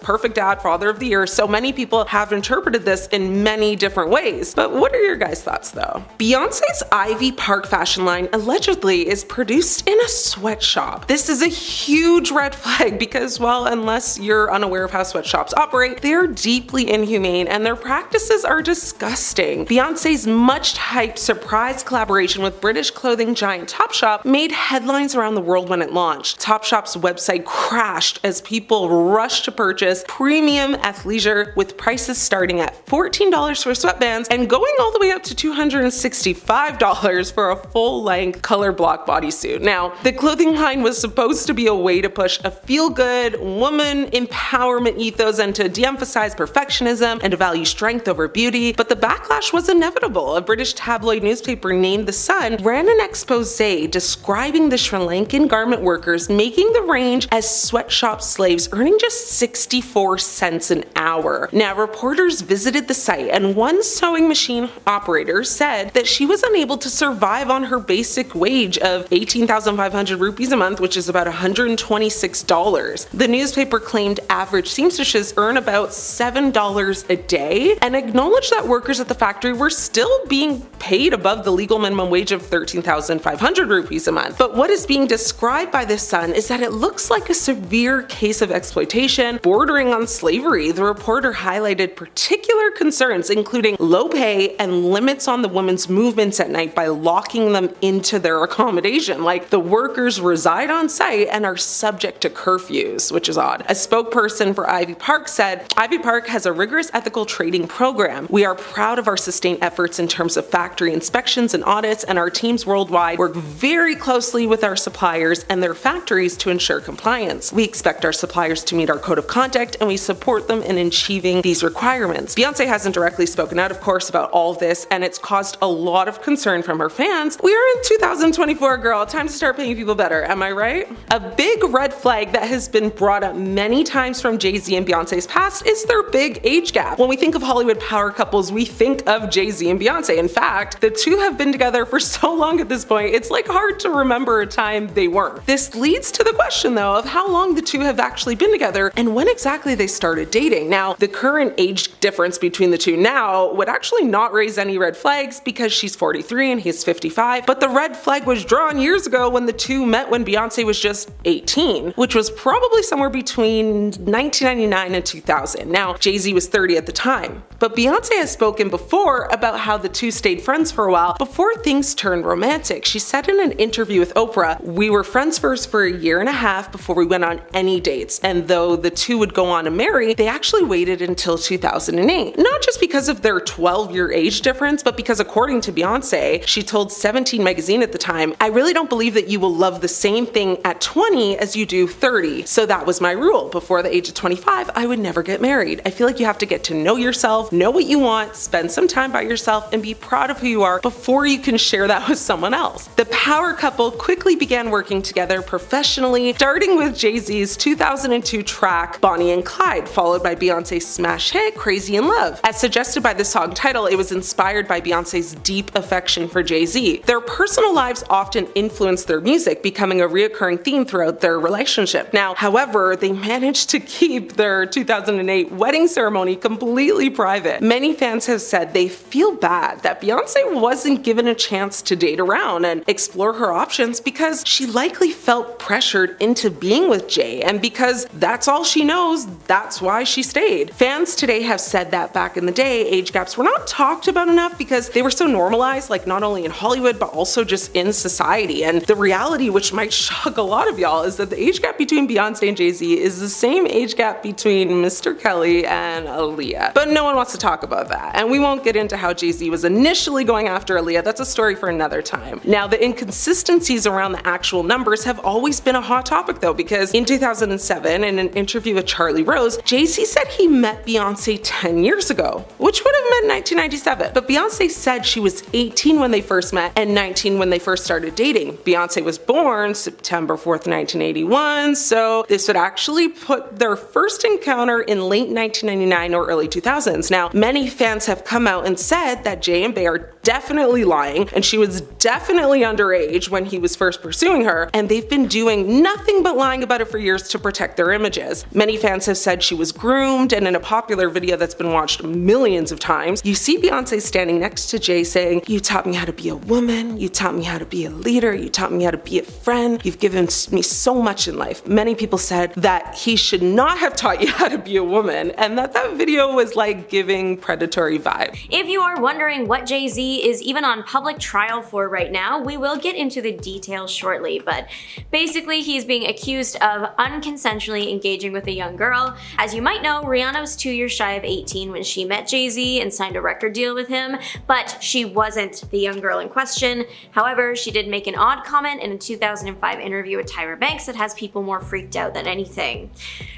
perfect dad, father of the year, so many people have interpreted this in many different ways. But what are your guys' thoughts though? Beyonce's Ivy Park fashion line allegedly is produced in a sweatshop. This is a huge red flag because, well, unless you're unaware of how sweatshops operate, they're deeply inhumane and their practices are disgusting. Beyonce's much-hyped surprise collaboration with British clothing giant Topshop made headlines around the world when it launched. Topshop's website crashed as people rushed to purchase premium athleisure, with prices starting at $14 for sweatbands and going all the way up to $265 for a full-length color block bodysuit. Now, the clothing line was supposed to be a way to push a feel-good woman empowerment ethos and to de-emphasize perfectionism and to value strength over beauty, but the backlash was inevitable. A British tabloid newspaper named The Sun ran an expose describing the Sri Lankan garment workers making the range as sweatshop slaves, earning just 64 cents an hour. Now, reporters visited the site, and one sewing machine operator said that she was unable to survive on her basic wage of 18,500 rupees a month, which is about $126. The newspaper claimed average seamstresses earn about $7 a day and acknowledged that workers at the factory were still being paid above the legal minimum wage of 13,500 rupees a month. But what is being described by The Sun is that it looks like a severe case of exploitation bordering on slavery. The reporter highlighted particular concerns, including low pay and limits on the women's movements at night by locking them into their accommodation. Like, the workers reside on site and are subject to curfews, which is odd. A spokesperson for Ivy Park said, "Ivy Park has a rigorous ethical trading program. We are proud of our sustained efforts in terms of factory inspections and audits, and our teams worldwide work very closely with our suppliers and their factories to ensure compliance. We expect our suppliers to meet our code of conduct, and we support them in achieving these requirements." Beyonce hasn't directly spoken out, of course, about all of this, and it's caused a lot of concern from her fans. We are in 2024, girl. Time to start paying people better, am I right? A big red flag that has been brought up many times from Jay Z and Beyonce's past is their big age gap. When we think of Hollywood power couples, we think of Jay Z and Beyonce. In fact, the two have been together for so long at this point, it's like hard to remember a time they weren't. This leads to the question though of how long the two have actually been together and when exactly they started dating. Now, the current age difference between the two now would actually not raise any red flags because she's 43 and he's 55, but the red flag was drawn years ago when the two met when Beyonce was just 18, which was probably somewhere between 1999 and 2000. Now, Jay Z was 30 at the time, but Beyonce has spoken before about how the two stayed friends for a while before things turned romantic. She said in an interview with Oprah, "We were friends first for a year and a half before we went on any dates, and though the two would go on to marry, they actually waited until 2008. Not just because of their 12-year age difference, but because according to Beyonce, she told 17 magazine at the time, "I really don't believe that you will love the same thing at 20 as you do 30. So that was my rule. Before the age of 25, I would never get married. I feel like you have to get to know yourself, know what you want, spend some time by yourself, and be proud of who you are before you can share that with someone else." The power couple quickly began working together professionally, starting with Jay Z's 2002 track Bonnie and Clyde, followed by Beyonce's smash hit Crazy in Love. As suggested by the song title, it was inspired by Beyonce's deep affection for Jay Z. Their personal lives often influenced their music, becoming a reoccurring theme throughout their relationship. Now, however, they managed to keep their 2008 wedding ceremony completely private private. Many fans have said they feel bad that Beyonce wasn't given a chance to date around and explore her options because she likely felt pressured into being with Jay, and because that's all she knows, that's why she stayed. Fans today have said that back in the day, age gaps were not talked about enough because they were so normalized, like not only in Hollywood but also just in society. And the reality, which might shock a lot of y'all, is that the age gap between Beyonce and Jay Z is the same age gap between Mr. Kelly and Aaliyah. But no one wants to talk about that, and we won't get into how Jay Z was initially going after Aaliyah. That's a story for another time. Now, the inconsistencies around the actual numbers have always been a hot topic though, because in 2007, in an interview with Charlie Rose, Jay Z said he met Beyonce 10 years ago, which would have meant 1997. But Beyonce said she was 18 when they first met and 19 when they first started dating. Beyonce was born September 4th, 1981, so this would actually put their first encounter in late 1999 or early 2000s. Now, many fans have come out and said that Jay and Bey are definitely lying, and she was definitely underage when he was first pursuing her, and they've been doing nothing but lying about it for years to protect their images. Many fans have said she was groomed, and in a popular video that's been watched millions of times, you see Beyonce standing next to Jay saying, "You taught me how to be a woman, you taught me how to be a leader, you taught me how to be a friend, you've given me so much in life." Many people said that he should not have taught you how to be a woman, and that video was like giving predatory vibe. If you are wondering what Jay Z is even on public trial for right now, we will get into the details shortly, but basically he's being accused of unconsensually engaging with a young girl. As you might know, Rihanna was 2 years shy of 18 when she met Jay Z and signed a record deal with him, but she wasn't the young girl in question. However, she did make an odd comment in a 2005 interview with Tyra Banks that has people more freaked out than anything.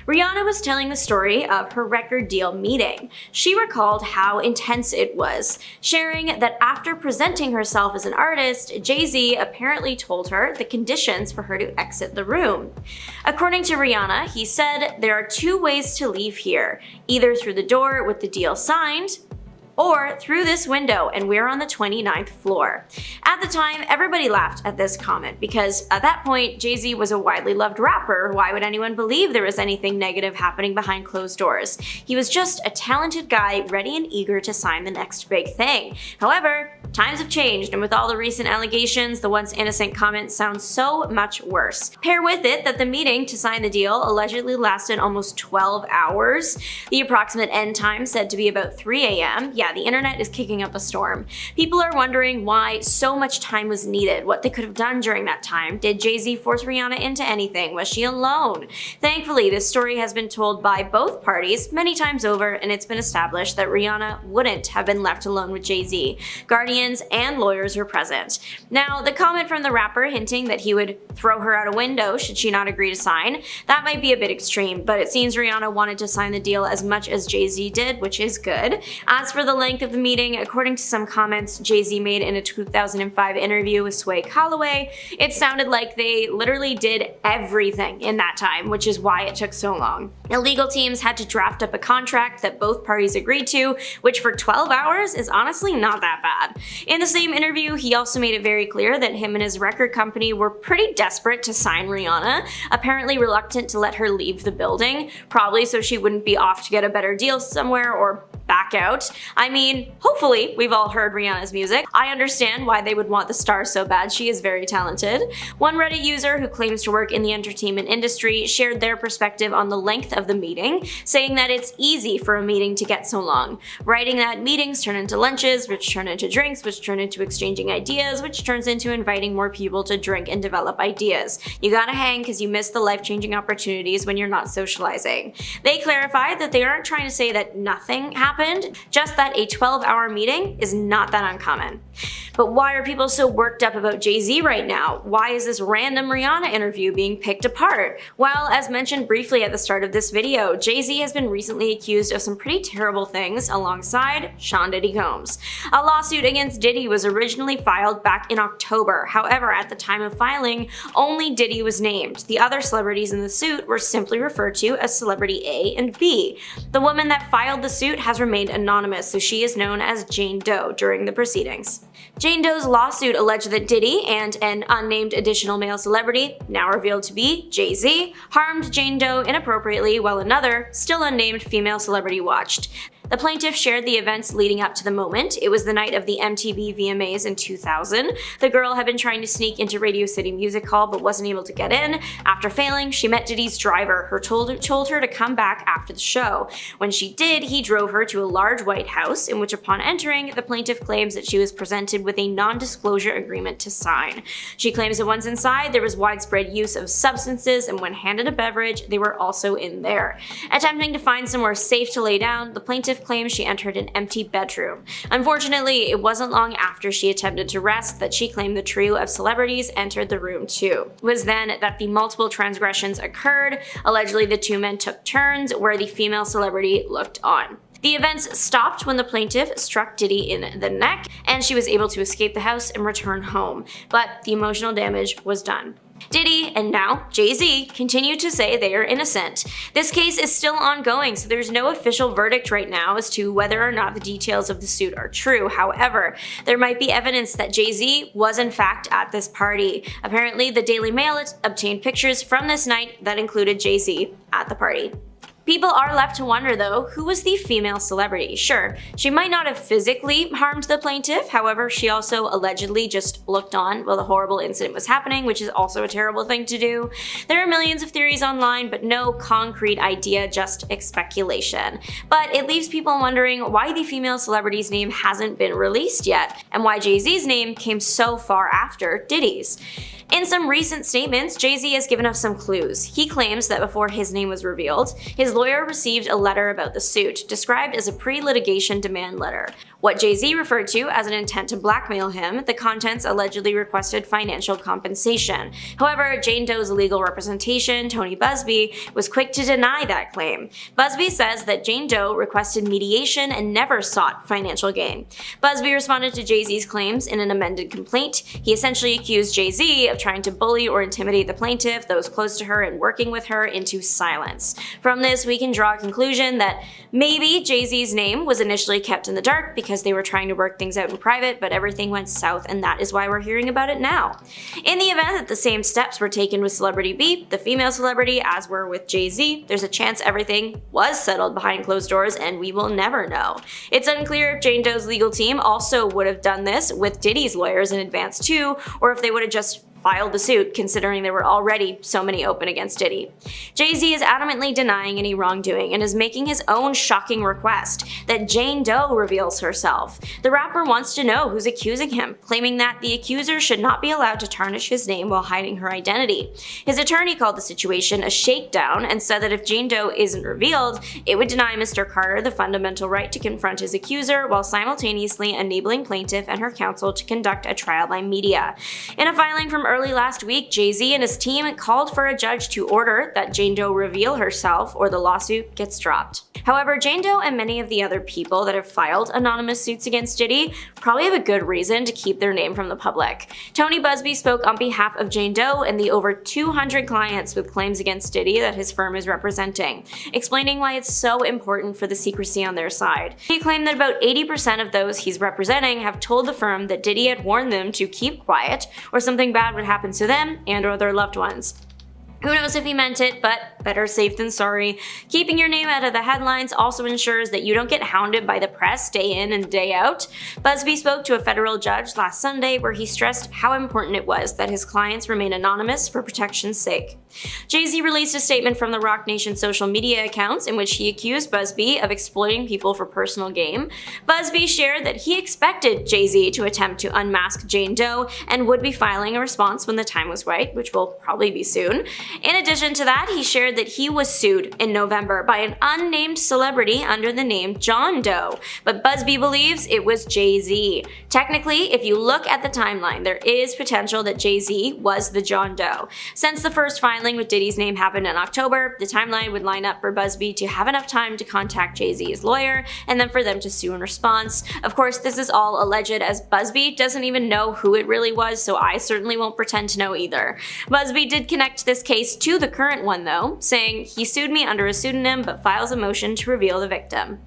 Rihanna was telling the story of her record deal meeting. She recalled how intense it was, sharing that after presenting herself as an artist, Jay Z apparently told her the conditions for her to exit the room. According to Rihanna, he said, "There are two ways to leave here, either through the door with the deal signed, or through this window, and we're on the 29th floor." At the time, everybody laughed at this comment because at that point, Jay Z was a widely loved rapper. Why would anyone believe there was anything negative happening behind closed doors? He was just a talented guy ready and eager to sign the next big thing. However, times have changed, and with all the recent allegations, the once innocent comment sounds so much worse. Pair with it that the meeting to sign the deal allegedly lasted almost 12 hours. The approximate end time said to be about 3 a.m. Yeah, the internet is kicking up a storm. People are wondering why so much time was needed, what they could have done during that time. Did Jay Z force Rihanna into anything? Was she alone? Thankfully, this story has been told by both parties many times over, and it's been established that Rihanna wouldn't have been left alone with Jay Z. Guardians and lawyers were present. Now, the comment from the rapper hinting that he would throw her out a window should she not agree to sign, that might be a bit extreme, but it seems Rihanna wanted to sign the deal as much as Jay Z did, which is good. As for the length of the meeting, according to some comments Jay Z made in a 2005 interview with Sway Calloway, it sounded like they literally did everything in that time, which is why it took so long. The legal teams had to draft up a contract that both parties agreed to, which for 12 hours is honestly not that bad. In the same interview, he also made it very clear that him and his record company were pretty desperate to sign Rihanna, apparently reluctant to let her leave the building, probably so she wouldn't be off to get a better deal somewhere or back out. I mean, hopefully we've all heard Rihanna's music. I understand why they would want the star so bad. She is very talented. One Reddit user who claims to work in the entertainment industry shared their perspective on the length of the meeting, saying that it's easy for a meeting to get so long, writing that meetings turn into lunches, which turn into drinks, which turn into exchanging ideas, which turns into inviting more people to drink and develop ideas. You gotta hang because you miss the life-changing opportunities when you're not socializing. They clarified that they aren't trying to say that nothing happened, just that a 12-hour meeting is not that uncommon. But why are people so worked up about Jay Z right now? Why is this random Rihanna interview being picked apart? Well, as mentioned briefly at the start of this video, Jay Z has been recently accused of some pretty terrible things alongside Sean Diddy Combs. A lawsuit against Diddy was originally filed back in October. However, at the time of filing, only Diddy was named. The other celebrities in the suit were simply referred to as Celebrity A and B. The woman that filed the suit has remained anonymous, so she is known as Jane Doe during the proceedings. Jane Doe's lawsuit alleged that Diddy and an unnamed additional male celebrity, now revealed to be Jay Z, harmed Jane Doe inappropriately while another, still unnamed female celebrity watched. The plaintiff shared the events leading up to the moment. It was the night of the MTV VMAs in 2000. The girl had been trying to sneak into Radio City Music Hall but wasn't able to get in. After failing, she met Diddy's driver, who told her to come back after the show. When she did, he drove her to a large white house, in which upon entering, the plaintiff claims that she was presented with a non-disclosure agreement to sign. She claims that once inside, there was widespread use of substances, and when handed a beverage, they were also in there. Attempting to find somewhere safe to lay down, the plaintiff claims she entered an empty bedroom. Unfortunately, it wasn't long after she attempted to rest that she claimed the trio of celebrities entered the room too. It was then that the multiple transgressions occurred. Allegedly, the two men took turns where the female celebrity looked on. The events stopped when the plaintiff struck Diddy in the neck, and she was able to escape the house and return home, but the emotional damage was done. Diddy, and now Jay Z, continue to say they are innocent. This case is still ongoing, so there's no official verdict right now as to whether or not the details of the suit are true. However, there might be evidence that Jay Z was in fact at this party. Apparently, the Daily Mail obtained pictures from this night that included Jay Z at the party. People are left to wonder though, who was the female celebrity? Sure, she might not have physically harmed the plaintiff, however, she also allegedly just looked on while the horrible incident was happening, which is also a terrible thing to do. There are millions of theories online, but no concrete idea, just speculation. But it leaves people wondering why the female celebrity's name hasn't been released yet, and why Jay Z's name came so far after Diddy's. In some recent statements, Jay Z has given us some clues. He claims that before his name was revealed, his lawyer received a letter about the suit, described as a pre-litigation demand letter. What Jay Z referred to as an intent to blackmail him, the contents allegedly requested financial compensation. However, Jane Doe's legal representation, Tony Busby, was quick to deny that claim. Busby says that Jane Doe requested mediation and never sought financial gain. Busby responded to Jay Z's claims in an amended complaint. He essentially accused Jay Z of trying to bully or intimidate the plaintiff, those close to her, and working with her into silence. From this, we can draw a conclusion that maybe Jay Z's name was initially kept in the dark because they were trying to work things out in private, but everything went south, and that is why we're hearing about it now. In the event that the same steps were taken with Celebrity B, the female celebrity, as were with Jay Z, there's a chance everything was settled behind closed doors, and we will never know. It's unclear if Jane Doe's legal team also would have done this with Diddy's lawyers in advance too, or if they would have just filed the suit, considering there were already so many open against Diddy. Jay Z is adamantly denying any wrongdoing and is making his own shocking request that Jane Doe reveals herself. The rapper wants to know who's accusing him, claiming that the accuser should not be allowed to tarnish his name while hiding her identity. His attorney called the situation a shakedown and said that if Jane Doe isn't revealed, it would deny Mr. Carter the fundamental right to confront his accuser while simultaneously enabling plaintiff and her counsel to conduct a trial by media. In a filing from early last week, Jay Z and his team called for a judge to order that Jane Doe reveal herself or the lawsuit gets dropped. However, Jane Doe and many of the other people that have filed anonymous suits against Diddy probably have a good reason to keep their name from the public. Tony Busby spoke on behalf of Jane Doe and the over 200 clients with claims against Diddy that his firm is representing, explaining why it's so important for the secrecy on their side. He claimed that about 80% of those he's representing have told the firm that Diddy had warned them to keep quiet or something bad would happen to them and or their loved ones. Who knows if he meant it, but better safe than sorry. Keeping your name out of the headlines also ensures that you don't get hounded by the press day in and day out. Busby spoke to a federal judge last Sunday where he stressed how important it was that his clients remain anonymous for protection's sake. Jay Z released a statement from the Roc Nation social media accounts in which he accused Busby of exploiting people for personal gain. Busby shared that he expected Jay Z to attempt to unmask Jane Doe and would be filing a response when the time was right, which will probably be soon. In addition to that, he shared that he was sued in November by an unnamed celebrity under the name John Doe, but Busby believes it was Jay Z. Technically, if you look at the timeline, there is potential that Jay Z was the John Doe. Since the first filing with Diddy's name happened in October, the timeline would line up for Busby to have enough time to contact Jay Z's lawyer and then for them to sue in response. Of course, this is all alleged as Busby doesn't even know who it really was, so I certainly won't pretend to know either. Busby did connect this case to the current one though, saying he sued me under a pseudonym but files a motion to reveal the victim.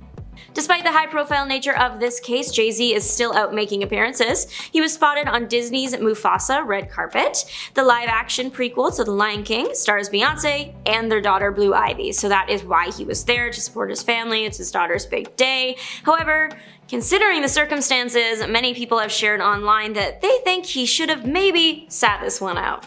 Despite the high-profile nature of this case, Jay Z is still out making appearances. He was spotted on Disney's Mufasa red carpet. The live-action prequel to The Lion King stars Beyonce and their daughter Blue Ivy, so that is why he was there, to support his family. It's his daughter's big day. However, considering the circumstances, many people have shared online that they think he should have maybe sat this one out.